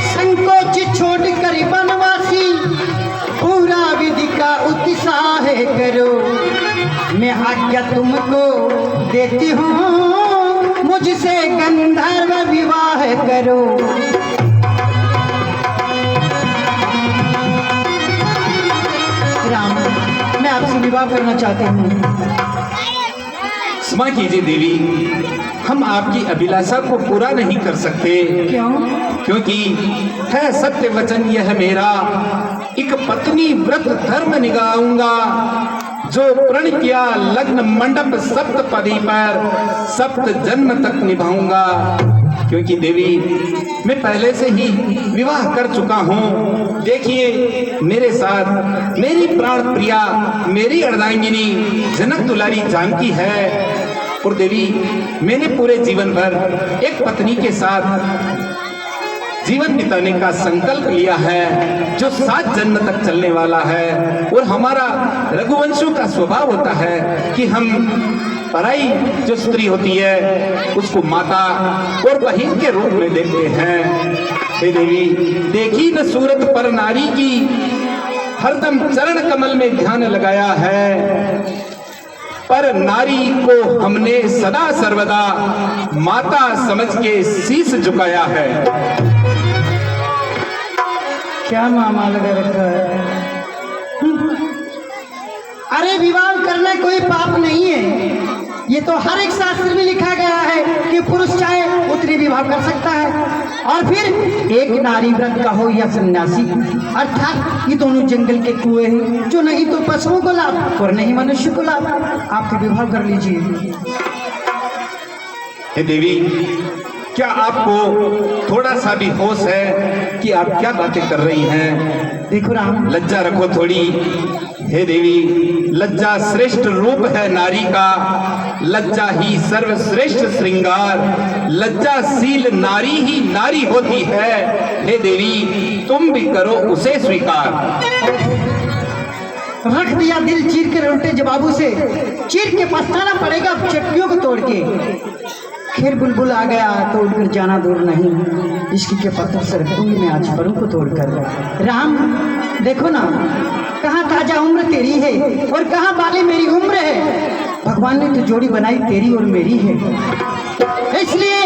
संकोच छोड़ कर बनवासी पूरा विधि का उत्साह करो। मैं आज्ञा तुमको देती हूँ, मुझसे गंधर्व विवाह करो। राम, मैं आपसे विवाह करना चाहती हूँ। क्षमा कीजिए देवी, हम आपकी अभिलाषा को पूरा नहीं कर सकते। क्यों? क्योंकि है सत्य वचन यह मेरा, एक पत्नी व्रत धर्म निभाऊंगा, जो प्रण किया लग्न मंडप सप्तपदी पर सप्त जन्म तक निभाऊंगा। क्योंकि देवी, मैं पहले से ही विवाह कर चुका हूँ। देखिए, मेरे साथ मेरी प्राण प्रिया, मेरी अर्धांगिनी जनक दुलारी जानकी है। और देवी, मैंने पूरे जीवन भर एक पत्नी के साथ जीवन बिताने का संकल्प लिया है, जो 7 जन्म तक चलने वाला है। और हमारा रघुवंशों का स्वभाव होता है कि हम पराई जो स्त्री होती है उसको माता और बहन के रूप में देखते हैं। हे देवी, देखी न सूरत पर नारी की, हरदम चरण कमल में ध्यान लगाया है। पर नारी को हमने सदा सर्वदा माता समझ के शीश झुकाया है। क्या मामा लगा रखा है? अरे, विवाह करना कोई पाप नहीं है। ये तो हर एक शास्त्र में लिखा गया है कि पुरुष चाहे उतनी विवाह कर सकता है। और फिर एक नारी व्रत का हो या सन्यासी, अर्थात ये दोनों जंगल के कुएं हैं, जो नहीं तो पशुओं को लाभ और नहीं मनुष्य को लाभ। आप तो विवाह कर लीजिए। हे देवी, क्या आपको थोड़ा सा भी होश है कि आप क्या बातें कर रही हैं? देखो राम, लज्जा रखो थोड़ी। हे देवी, लज्जा श्रेष्ठ रूप है नारी का, लज्जा ही सर्वश्रेष्ठ श्रृंगार, लज्जाशील नारी ही नारी होती है। हे देवी, तुम भी करो उसे स्वीकार। रख दिया दिल चीर के उल्टे जवाबों से, चीर के पछताना पड़ेगा चटकियों को तोड़ के। खैर बुलबुल आ गया तो उड़कर जाना दूर नहीं, इश्क के पत्थर सर फूल में आज परों को तोड़कर। राम, देखो ना, कहाँ ताजा उम्र तेरी है और कहाँ बाली मेरी उम्र है। भगवान ने तो जोड़ी बनाई तेरी और मेरी है। इसलिए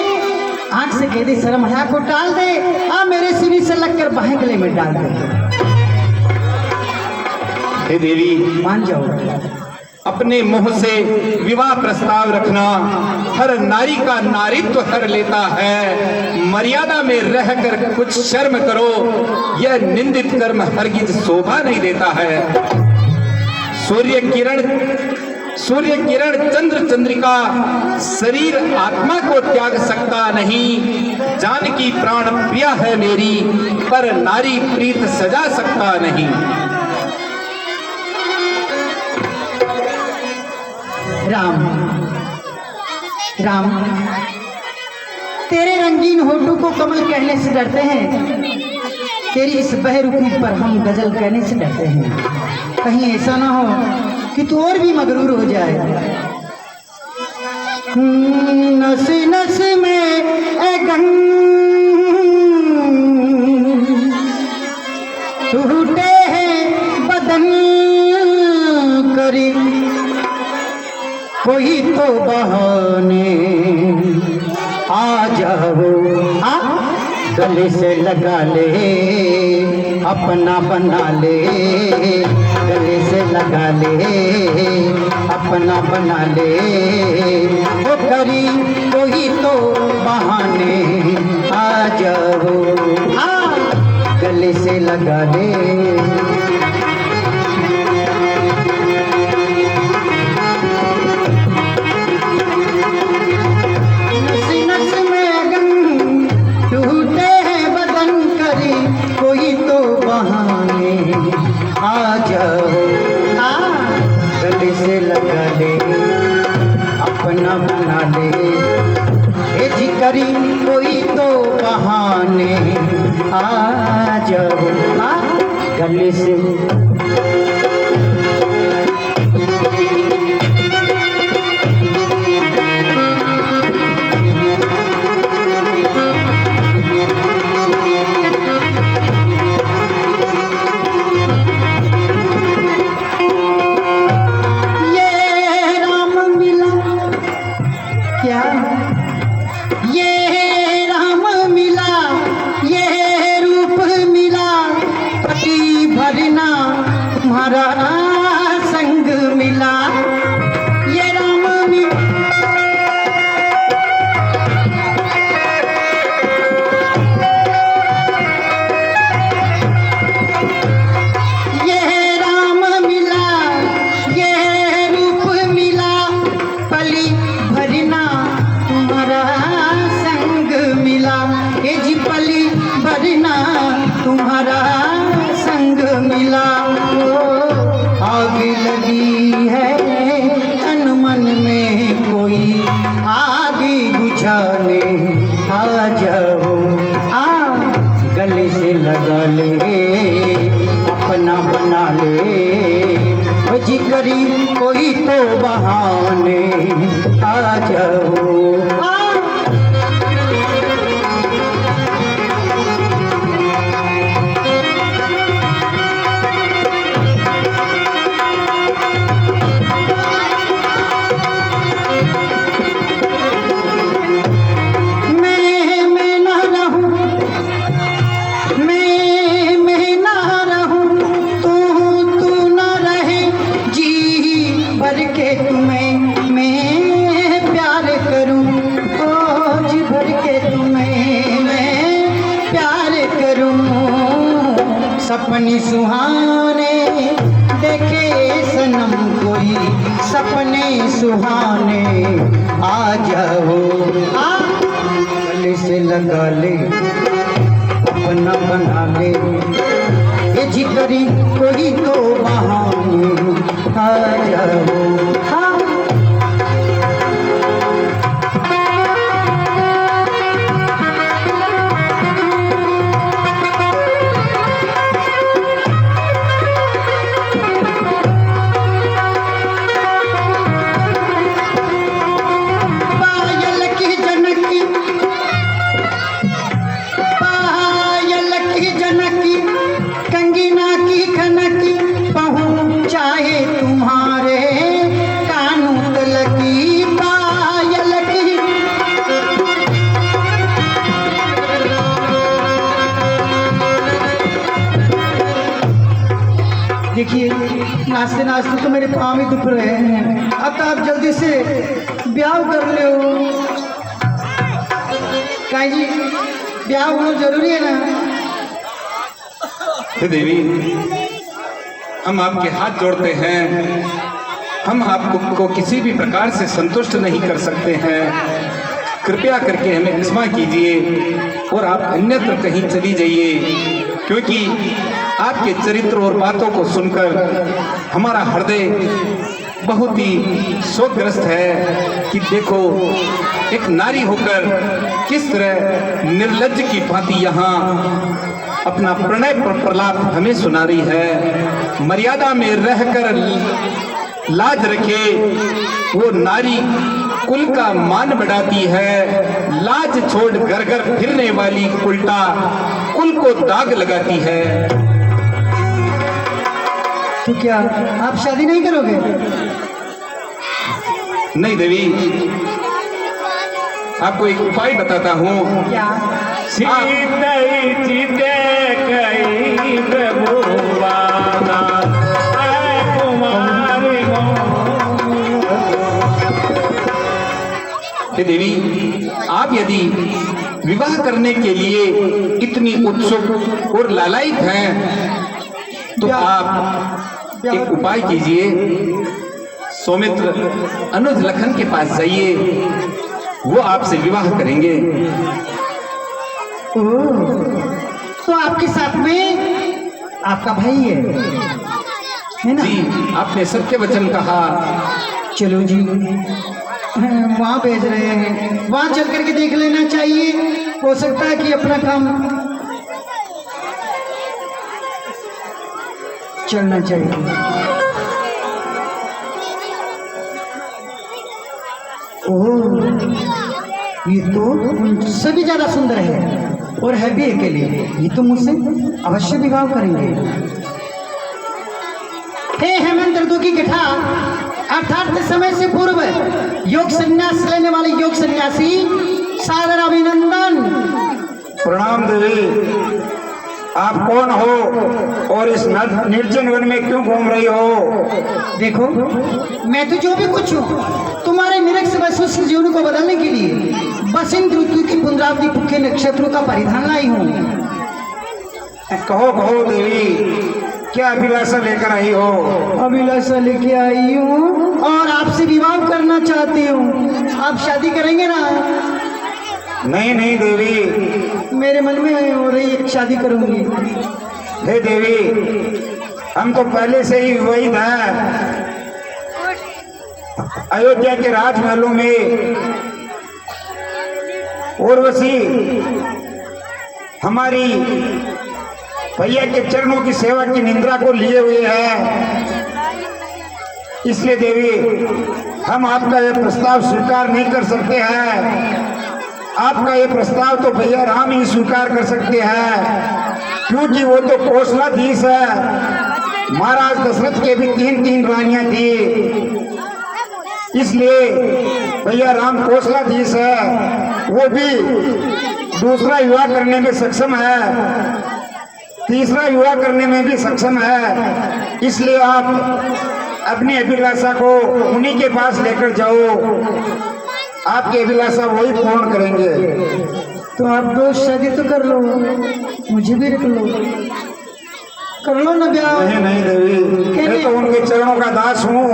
आंख से कह दे, शर्म हया को टाल दे, आ मेरे सीने से लगकर बाहें गले में डाल दे। हे देवी, मान जाओ। अपने मुंह से विवाह प्रस्ताव रखना हर नारी का नारित्व हर लेता है। मर्यादा में रहकर कुछ शर्म करो, यह निंदित कर्म हरगिज शोभा नहीं देता है। सूर्य किरण चंद्र चंद्रिका शरीर आत्मा को त्याग सकता नहीं। जानकी प्राण प्रिया है मेरी, पर नारी प्रीत सजा सकता नहीं। राम, तेरे रंगीन होठों को कमल कहने से डरते हैं, तेरी इस बहरूपी पर हम गजल कहने से डरते हैं। कहीं ऐसा ना हो कि तू और भी मगरूर हो जाए। नस नस में ए गम टूटे हैं बदन करी कोई तो बहाने आ जाओ, गले से लगा ले अपना बना ले, गले से लगा ले अपना बना ले, वो करी कोई तो बहाने आ जाओ, गले से लगा ले। आ जाओ, गले से लगा ले अपना बना ले, ए जी करी कोई तो बहाने आ जाओ, गले से। ये राम मिला, ये रूप मिला, पति भरना तुम्हारा संग मिला, ये राम मिला, ये राम मिला, ये रूप मिला, पली भरना संग मिला, ये जी पली भरना तुम्हारा संग मिला। आग लगी है तन मन में कोई आग बुझाने आ जाओ, गले से लगा ले अपना बना ले, जी करी कोई तो बहाने आ जाओ। के तुम्हें मैं प्यार करूं, जी भर के तुम्हें मैं प्यार करूं, सपने सुहाने देखे सनम कोई सपने सुहाने आ जाओ, गले से लगा ले अपना बना ले, ये जी करी कोई तो बहाने आ जाओ। कंगीना की खनकी पहुँचाए तुम्हारे कानों तलकी पायल की। देखिए नाचते नाचते तो मेरे पाँव ही दुख रहे हैं, अब तो आप जल्दी से ब्याह कर ले हो। काहे जी ब्याह होना जरूरी है ना। देवी हम आपके हाथ जोड़ते हैं, हम आपको किसी भी प्रकार से संतुष्ट नहीं कर सकते हैं, कृपया करके हमें क्षमा कीजिए और आप अन्यत्र कहीं चली जाइए, क्योंकि आपके चरित्र और बातों को सुनकर हमारा हृदय बहुत ही शोकग्रस्त है कि देखो एक नारी होकर किस तरह निर्लज्ज की भांति यहाँ अपना प्रणय प्रलाप हमें सुना रही है। मर्यादा में रहकर लाज रखे वो नारी कुल का मान बढ़ाती है, लाज छोड़ घर घर फिरने वाली उल्टा कुल को दाग लगाती है। तो क्या आप शादी नहीं करोगे? नहीं देवी, आपको एक उपाय बताता हूँ। क्या? सीतई चिते कई प्रभुवाना ऐ कुमारी हे देवी, आप यदि विवाह करने के लिए इतनी उत्सुक और लालायित हैं तो आप एक उपाय कीजिए। सौमित्र अनुज लखन के पास जाइए, वो आपसे विवाह करेंगे। ओह, तो आपके साथ में आपका भाई है ना? जी, आपने सत्य वचन कहा। चलो जी, वहाँ भेज रहे हैं, वहाँ चल करके देख लेना चाहिए। हो सकता है कि अपना काम चलना चाहिए। ओह, ये तो उनसे भी ज्यादा सुंदर है और है भी अकेले। ये तो मुझसे अवश्य विवाह करेंगे। हे हेमंत ऋतु की गठा, अर्थात समय से पूर्व योग संन्यास लेने वाले योग सन्यासी, सादर अभिनंदन। प्रणाम देवी। आप कौन हो और इस निर्जन वन में क्यों घूम रही हो? देखो, मैं तो जो भी कुछ हूँ तुम्हारे निरक्ष व शुष्क जीवन को बदलने के लिए बसंत ऋतु की पुनरावृत्ति भूखे नक्षत्रों का परिधान लाई हूँ। कहो कहो देवी, क्या अभिलाषा लेकर आई हो? अभिलाषा लेके आई हूँ और आपसे विवाह करना चाहती हूँ। आप शादी करेंगे ना? नहीं नहीं देवी, मेरे मन में हो रही है, शादी करूंगी। हे देवी, हम तो पहले से ही विवाहित हैं। अयोध्या के राजमहलों में उर्वशी हमारी भैया के चरणों की सेवा की निंद्रा को लिए हुए है। इसलिए देवी, हम आपका यह प्रस्ताव स्वीकार नहीं कर सकते हैं। आपका ये प्रस्ताव तो भैया राम ही स्वीकार कर सकते हैं, क्योंकि वो तो कौशलाधीश है। महाराज दशरथ के भी 3 रानियां थी, इसलिए भैया राम कौशलाधीश है। वो भी दूसरा विवाह करने में सक्षम है, तीसरा विवाह करने में भी सक्षम है। इसलिए आप अपनी अभिलाषा को उन्हीं के पास लेकर जाओ। आपकी अभिलाषा वही पूर्ण करेंगे। तो आप दो शादी तो कर लो, मुझे भी रख लो, कर लो ना ब्याह। नहीं नहीं देवी, मैं तो उनके चरणों का दास हूँ।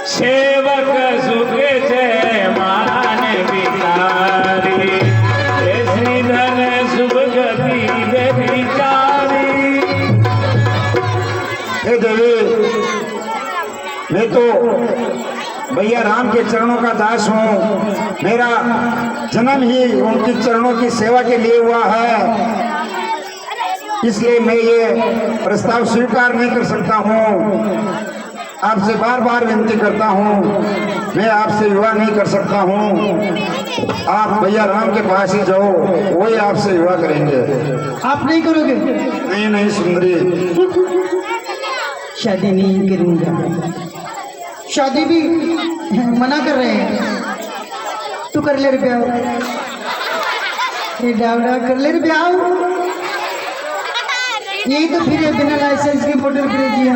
सेवक सुख जय मान बिचारी, ऐसी धन शुभ गति बेचारी। हे देवी, मैं तो भैया राम के चरणों का दास हूँ। मेरा जन्म ही उनके चरणों की सेवा के लिए हुआ है, इसलिए मैं ये प्रस्ताव स्वीकार नहीं कर सकता हूँ। आपसे बार बार विनती करता हूँ, मैं आपसे विवाह नहीं कर सकता हूँ। आप भैया राम के पास ही जाओ, वही आपसे विवाह करेंगे। आप नहीं करोगे? नहीं नहीं सुंदरी, शादी नहीं करूंगा। शादी भी मना कर रहे हैं। तू कर ले रे ब्याह, ये डावड़ा कर ले रे ब्याह। यही तो फिर बिना लाइसेंस के मोटर फिर दिया।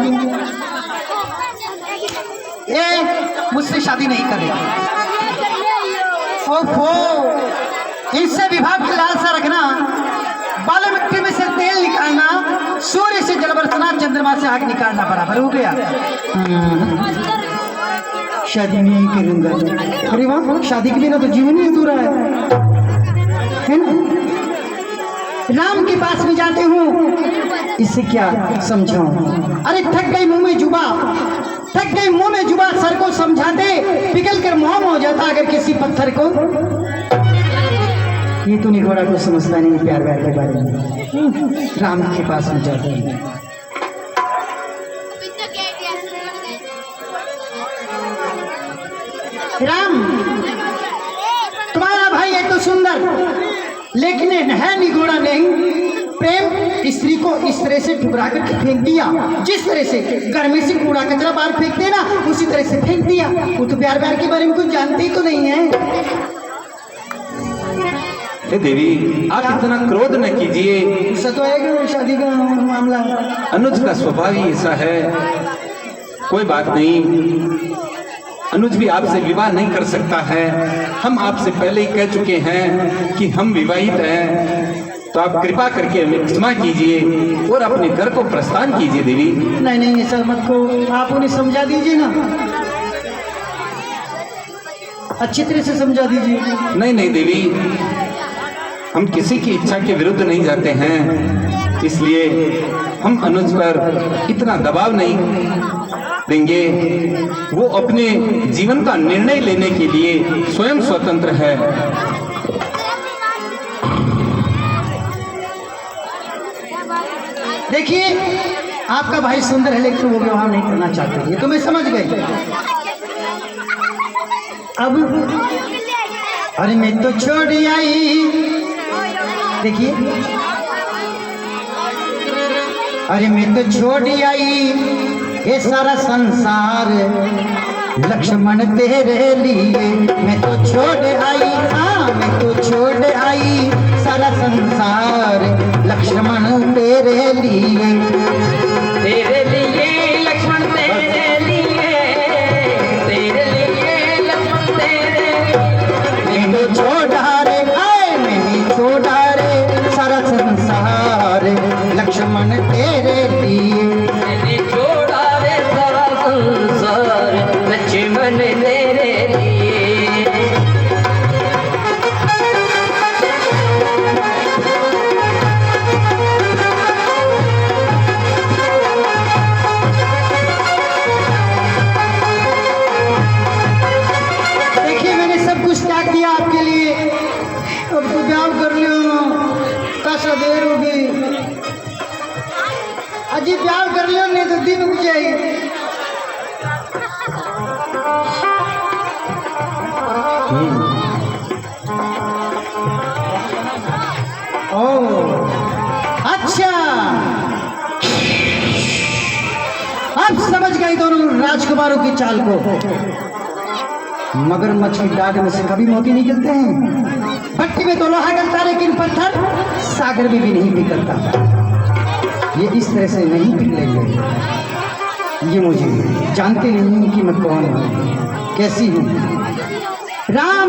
ए, मुझसे शादी नहीं करेगा। ओफो, इससे विभाग की लालसा रखना, बाल मिट्टी में से तेल निकालना, सूर्य से जल बरसना, चंद्रमा से आग निकालना बराबर हो गया। शादी नहीं करूंगा। अरे वाह, शादी के बिना तो जीवन ही अधूरा है ना? राम के पास में जाते हूँ, इससे क्या समझाऊं? अरे थक गई मुंह में जुबा, थक गई मुंह में जुबान सर को समझाते, पिघल कर मुंह हो जाता अगर किसी पत्थर को। ये तो निगोड़ा को समझता नहीं प्यार व्यार के बारे में। राम के पास में जाते हैं। राम, तुम्हारा भाई है तो सुंदर, लेकिन है निगोड़ा नहीं। प्रेम स्त्री को इस तरह से ठुकरा कर फेंक दिया, जिस तरह से घर में से कूड़ा कचरा बाहर फेंकते ना, उसी तरह से फेंक दिया। वो तो प्यार व्यार के बारे में कुछ जानते ही तो नहीं है। हे देवी, आप इतना क्रोध न कीजिए। गुस्सा तो आएगा, शादी का मामला। अनुज का स्वभाव ही ऐसा है। कोई बात नहीं, अनुज भी आपसे विवाह नहीं कर सकता है। हम आपसे पहले ही कह चुके हैं कि हम विवाहित हैं, तो आप कृपा करके हमें क्षमा कीजिए और अपने घर को प्रस्थान कीजिए देवी। नहीं नहीं, ऐसा मत को, आप उन्हें समझा दीजिए ना, अच्छी तरह से समझा दीजिए। नहीं नहीं देवी, हम किसी की इच्छा के विरुद्ध नहीं जाते हैं, इसलिए हम अनुज पर इतना दबाव नहीं देंगे। वो अपने जीवन का निर्णय लेने के लिए स्वयं स्वतंत्र है। देखिए, आपका भाई सुंदर है, लेकिन वो विवाह नहीं करना चाहते, ये तो मैं समझ गई। अब अरे मैं तो छोड़ आई, देखिए, अरे मैं तो छोड़ आई ये सारा संसार, लक्ष्मण तेरे लिए मैं तो छोड़ आई। हाँ, मैं तो छोड़ आई सारा संसार, लक्ष्मण तेरे लिए। तेरे लिए लक्ष्मण तेरे लिए, तेरे लिए लक्ष्मण तेरे। मैं तो छोड़ा रे, आए मैंने छोड़ा रे सारा संसार, लक्ष्मण तेरे लिए। मैंने छोड़ा रे सारा संसार, लक्ष्मण तेरे लिए। देखिए, मैंने सब कुछ त्याग दिया आपके लिए, अब तो ब्याह कर लियो, कासा देर होगी। अजी ब्याह कर लियो, नहीं तो दिन उग जाएगी। अच्छा, अब समझ गई दोनों राजकुमारों की चाल को। मगरमच्छ की डाग में से कभी मोती निकलते हैं। भट्टी में तो लोहा गलता, लेकिन पत्थर सागर में भी नहीं पिघलता। ये इस तरह से नहीं पिघलेंगे। ये मुझे जानते नहीं कि मैं कौन हूँ, कैसी हूँ। राम,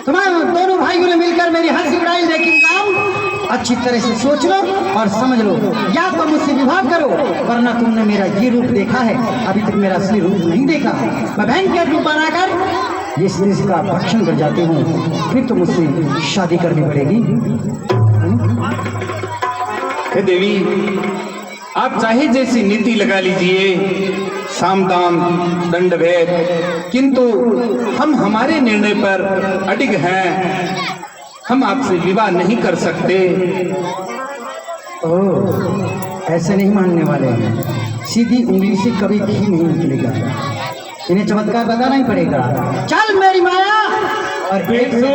तुम्हारे दोनों भाइयों ने मिलकर मेरी हंसी उड़ाई, लेकिन राम अच्छी तरह से सोच लो और समझ लो, या तो मुझसे विवाह करो, वरना तुमने मेरा ये रूप देखा है, अभी तक मेरा असली रूप नहीं देखा। मैं भयंकर रूप बनाकर इस देश का भक्षण कर जाती हूँ, फिर तो मुझसे शादी करनी पड़ेगी। हे देवी, आप चाहे जैसी नीति लगा लीजिए, साम दाम दंड भेद, किंतु हम हमारे निर्णय पर अडिग हैं। हम आपसे विवाह नहीं कर सकते। ओह, ऐसे नहीं मानने वाले हैं। सीधी उंगली से कभी घी नहीं निकलेगा, इन्हें चमत्कार बताना ही पड़ेगा। चल मेरी माया, और एक से दो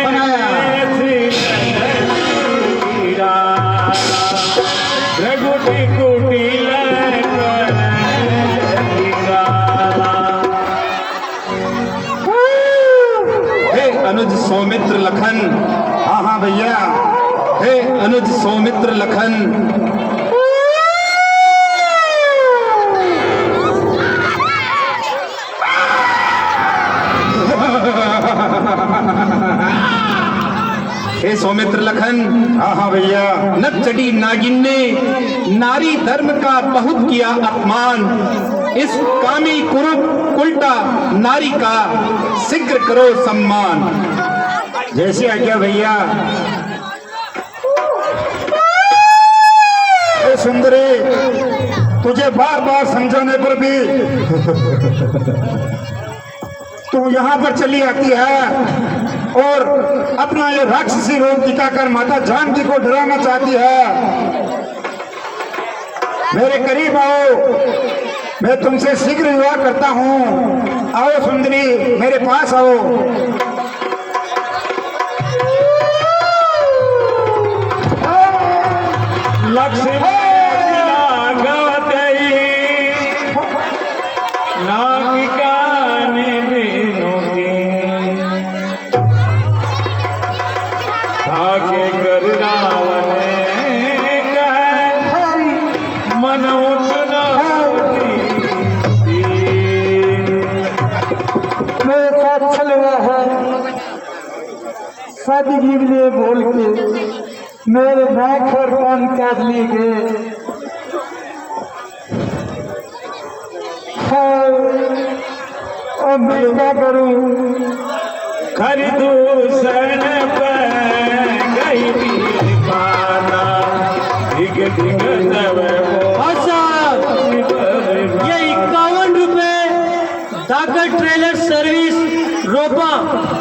बनाया। रघुटी कुटी हे अनुज सौमित्र लखन। हाँ हाँ भैया। हे अनुज सौमित्र लखन, हे सौमित्र लखन। हाँ हाँ भैया। नक चढ़ी नागिन ने नारी धर्म का बहुत किया अपमान। इस कामी कुरूप उल्टा नारी का शीघ्र करो सम्मान। जैसी आज्ञा भैया। ए सुंदरी, तुझे बार बार समझाने पर भी तू यहाँ पर चली आती है और अपना ये राक्षसी रूप दिखाकर माता जानकी को डराना चाहती है। मेरे करीब आओ, मैं तुमसे शीघ्र विवाह करता हूँ। आओ सुंदरी, मेरे पास आओ। लक्ष्मी नामिका भाग्य कर रावण मन उठना मेरे साथ चलवा है शादी के लिए बोल के मेरे नाक और कान काट लिए गए। अब मैं क्या करूं? खरीदू शरण पर गई दीवाना दिग दिग नव ये 51 रुपए दागड़ ट्रेलर सर्विस रोपा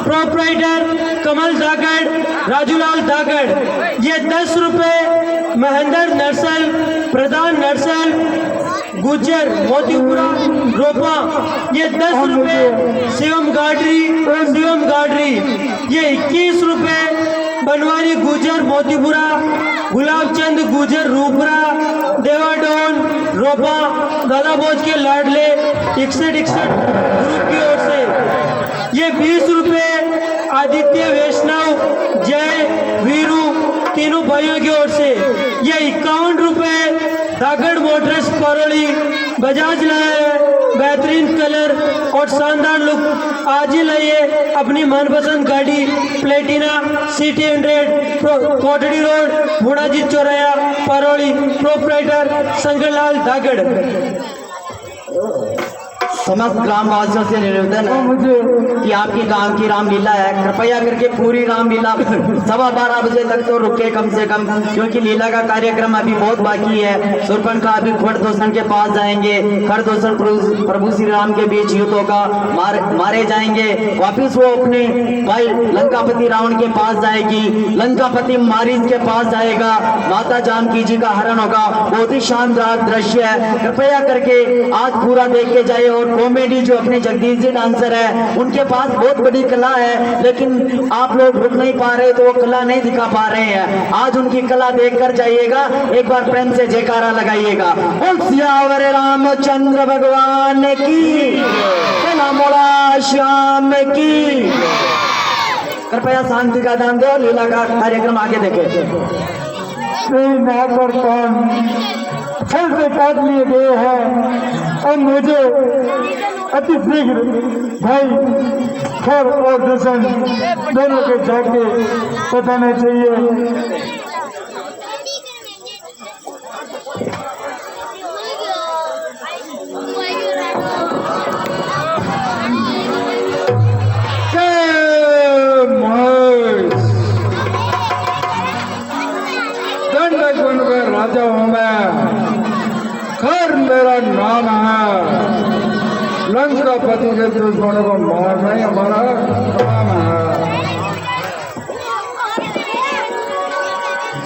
प्रोपराइटर कमल दागड़ राजूलाल दागड़। ये 10 रुपए महेंद्र नरसल प्रधान नरसल गुज्जर मोतीपुरा रोपा। ये 10 रुपए शिवम गाडरी। ये 21 रुपए बनवारी गुज्जर मोतीपुरा गुलाब चंद गुज्जर रूपरा देवाडोन रोपा दादा भोज के लाडले 61 ग्रुप की ओर से। ये 20 रुपए आदित्य वैष्णव जय वीरू तीनों भाइयों की ओर से। ये 51 रुपए दागड़ मोटर्स परौली बजाज लाए बेहतरीन कलर और शानदार लुक। आज ही लाइए अपनी मनपसंद गाड़ी Platina CT 100 Kotri road बूढ़ाजी चौराया Parauli. Proprietor संगलाल दागड़। समस्त ग्रामवासियों से निवेदन है कि आपके गांव की रामलीला है, कृपया करके पूरी रामलीला 12:15 बजे तक तो रुके कम से कम, क्योंकि लीला का कार्यक्रम अभी बहुत बाकी है। सुरपन का अभी खड़दोसन के पास जाएंगे, खड़दोसन प्रभु श्री राम के बीच युद्ध होगा, मारे जाएंगे। वापिस वो अपने भाई लंकापति रावण के पास जाएगी, लंकापति मारीच के पास जाएगा, माता जानकी जी का हरण होगा। बहुत ही शानदार दृश्य है, कृपया करके आज पूरा देख के जाए। और कॉमेडी जो अपने जगदीश जी डांसर है उनके पास बहुत बड़ी कला है, लेकिन आप लोग रुक नहीं पा रहे तो वो कला नहीं दिखा पा रहे हैं। आज उनकी कला देखकर जाइएगा, एक बार प्रेम से जयकारा लगाइएगा। बोल सियावर रामचंद्र भगवान की, बोला मोला श्याम की। कृपया शांति का दान दो, लीला का कार्यक्रम आगे देखे। फल से काट लिए गए हैं और मुझे अति शीघ्र भाई खर और दूषण दोनों के जाके बताना चाहिए। दंडक बनकर राजा हूँ मैं, खर मेरा नाम है, लंकापति के दुश्मनों को मारना ही हमारा काम है।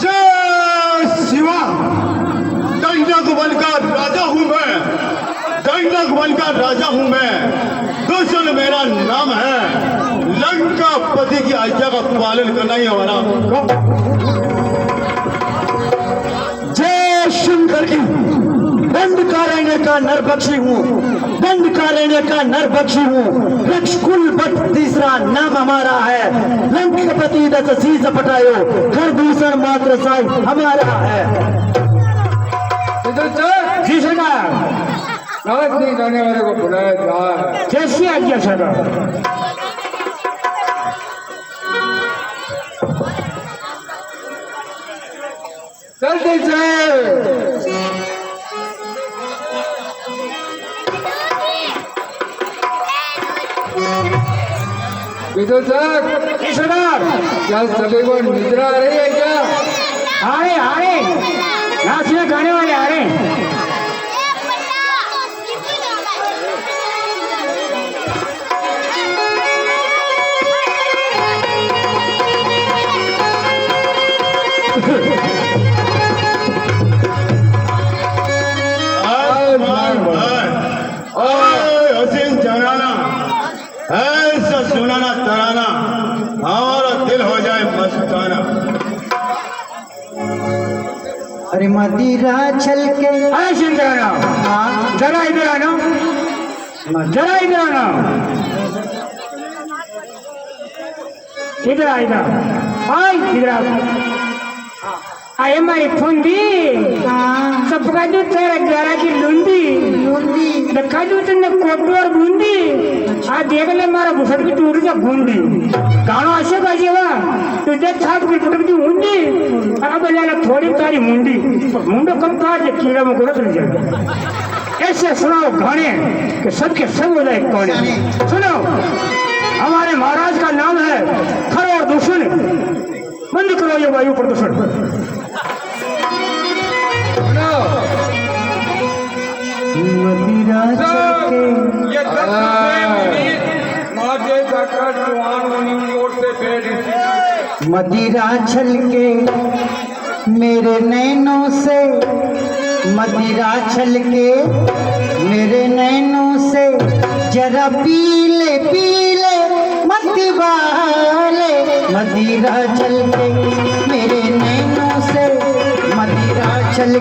जय शिवा, दंडक बनकर राजा हूँ मैं, दंडक बनकर राजा हूँ मैं, दुश्मन मेरा नाम है, लंकापति की आज्ञा का पालन करना ही हमारा। जय शंकर की। दंडकारण्य का नरभक्षी हूँ, दंडकारण्य का नरभक्षी हूँ, रक्षकुल भट्ट तीसरा नाम हमारा है, लंकापति 10 शीश पटायो, खरदूषण मात्र साई हमारा है। जी सरकार, रात नहीं जाने वाले को बुलाया जाए। कैसी आज्ञा सरकार? जल्दी से विदुषक, क्या सभी को निद्रा आ रही है क्या? आ रहे नाचने गाने वाले आ रहे। अरे मदिरा छल के अरे सुंदराना, हाँ जरा इधर आना, जरा इधर आना, इधर आ, इधर आई, इधर आ। आये मारी फुंदी, हाँ सबका जो तेरा गारा की लुंदी, लूंदी देखा जो तुमने कोटू और बूंदी, आ देख ले मारा भूसट की टूटी जा बूंदी, गाना ऐसे बाजी वा, तुझे छाप की टूटी की बूंदी, अब लेना थोड़ी तारी मुंडी, मुंडो कम काट दे कीड़ा में गुड़ा चल जाएगा। ऐसे सुनाओ गाने कि सबके सब हो जाए कौने। सुनो, हमारे महाराज का नाम है खर और दूषण, बंद करो ये वायु प्रदूषण। मदिरा छल के ये 10 रुपए माजे जाकर जवान होनी ओर से पेड़ मदिरा छल के मेरे नैनों से, मदिरा छल के मेरे नैनों से, जरा पीले पीले मत वाले, मदिरा छल के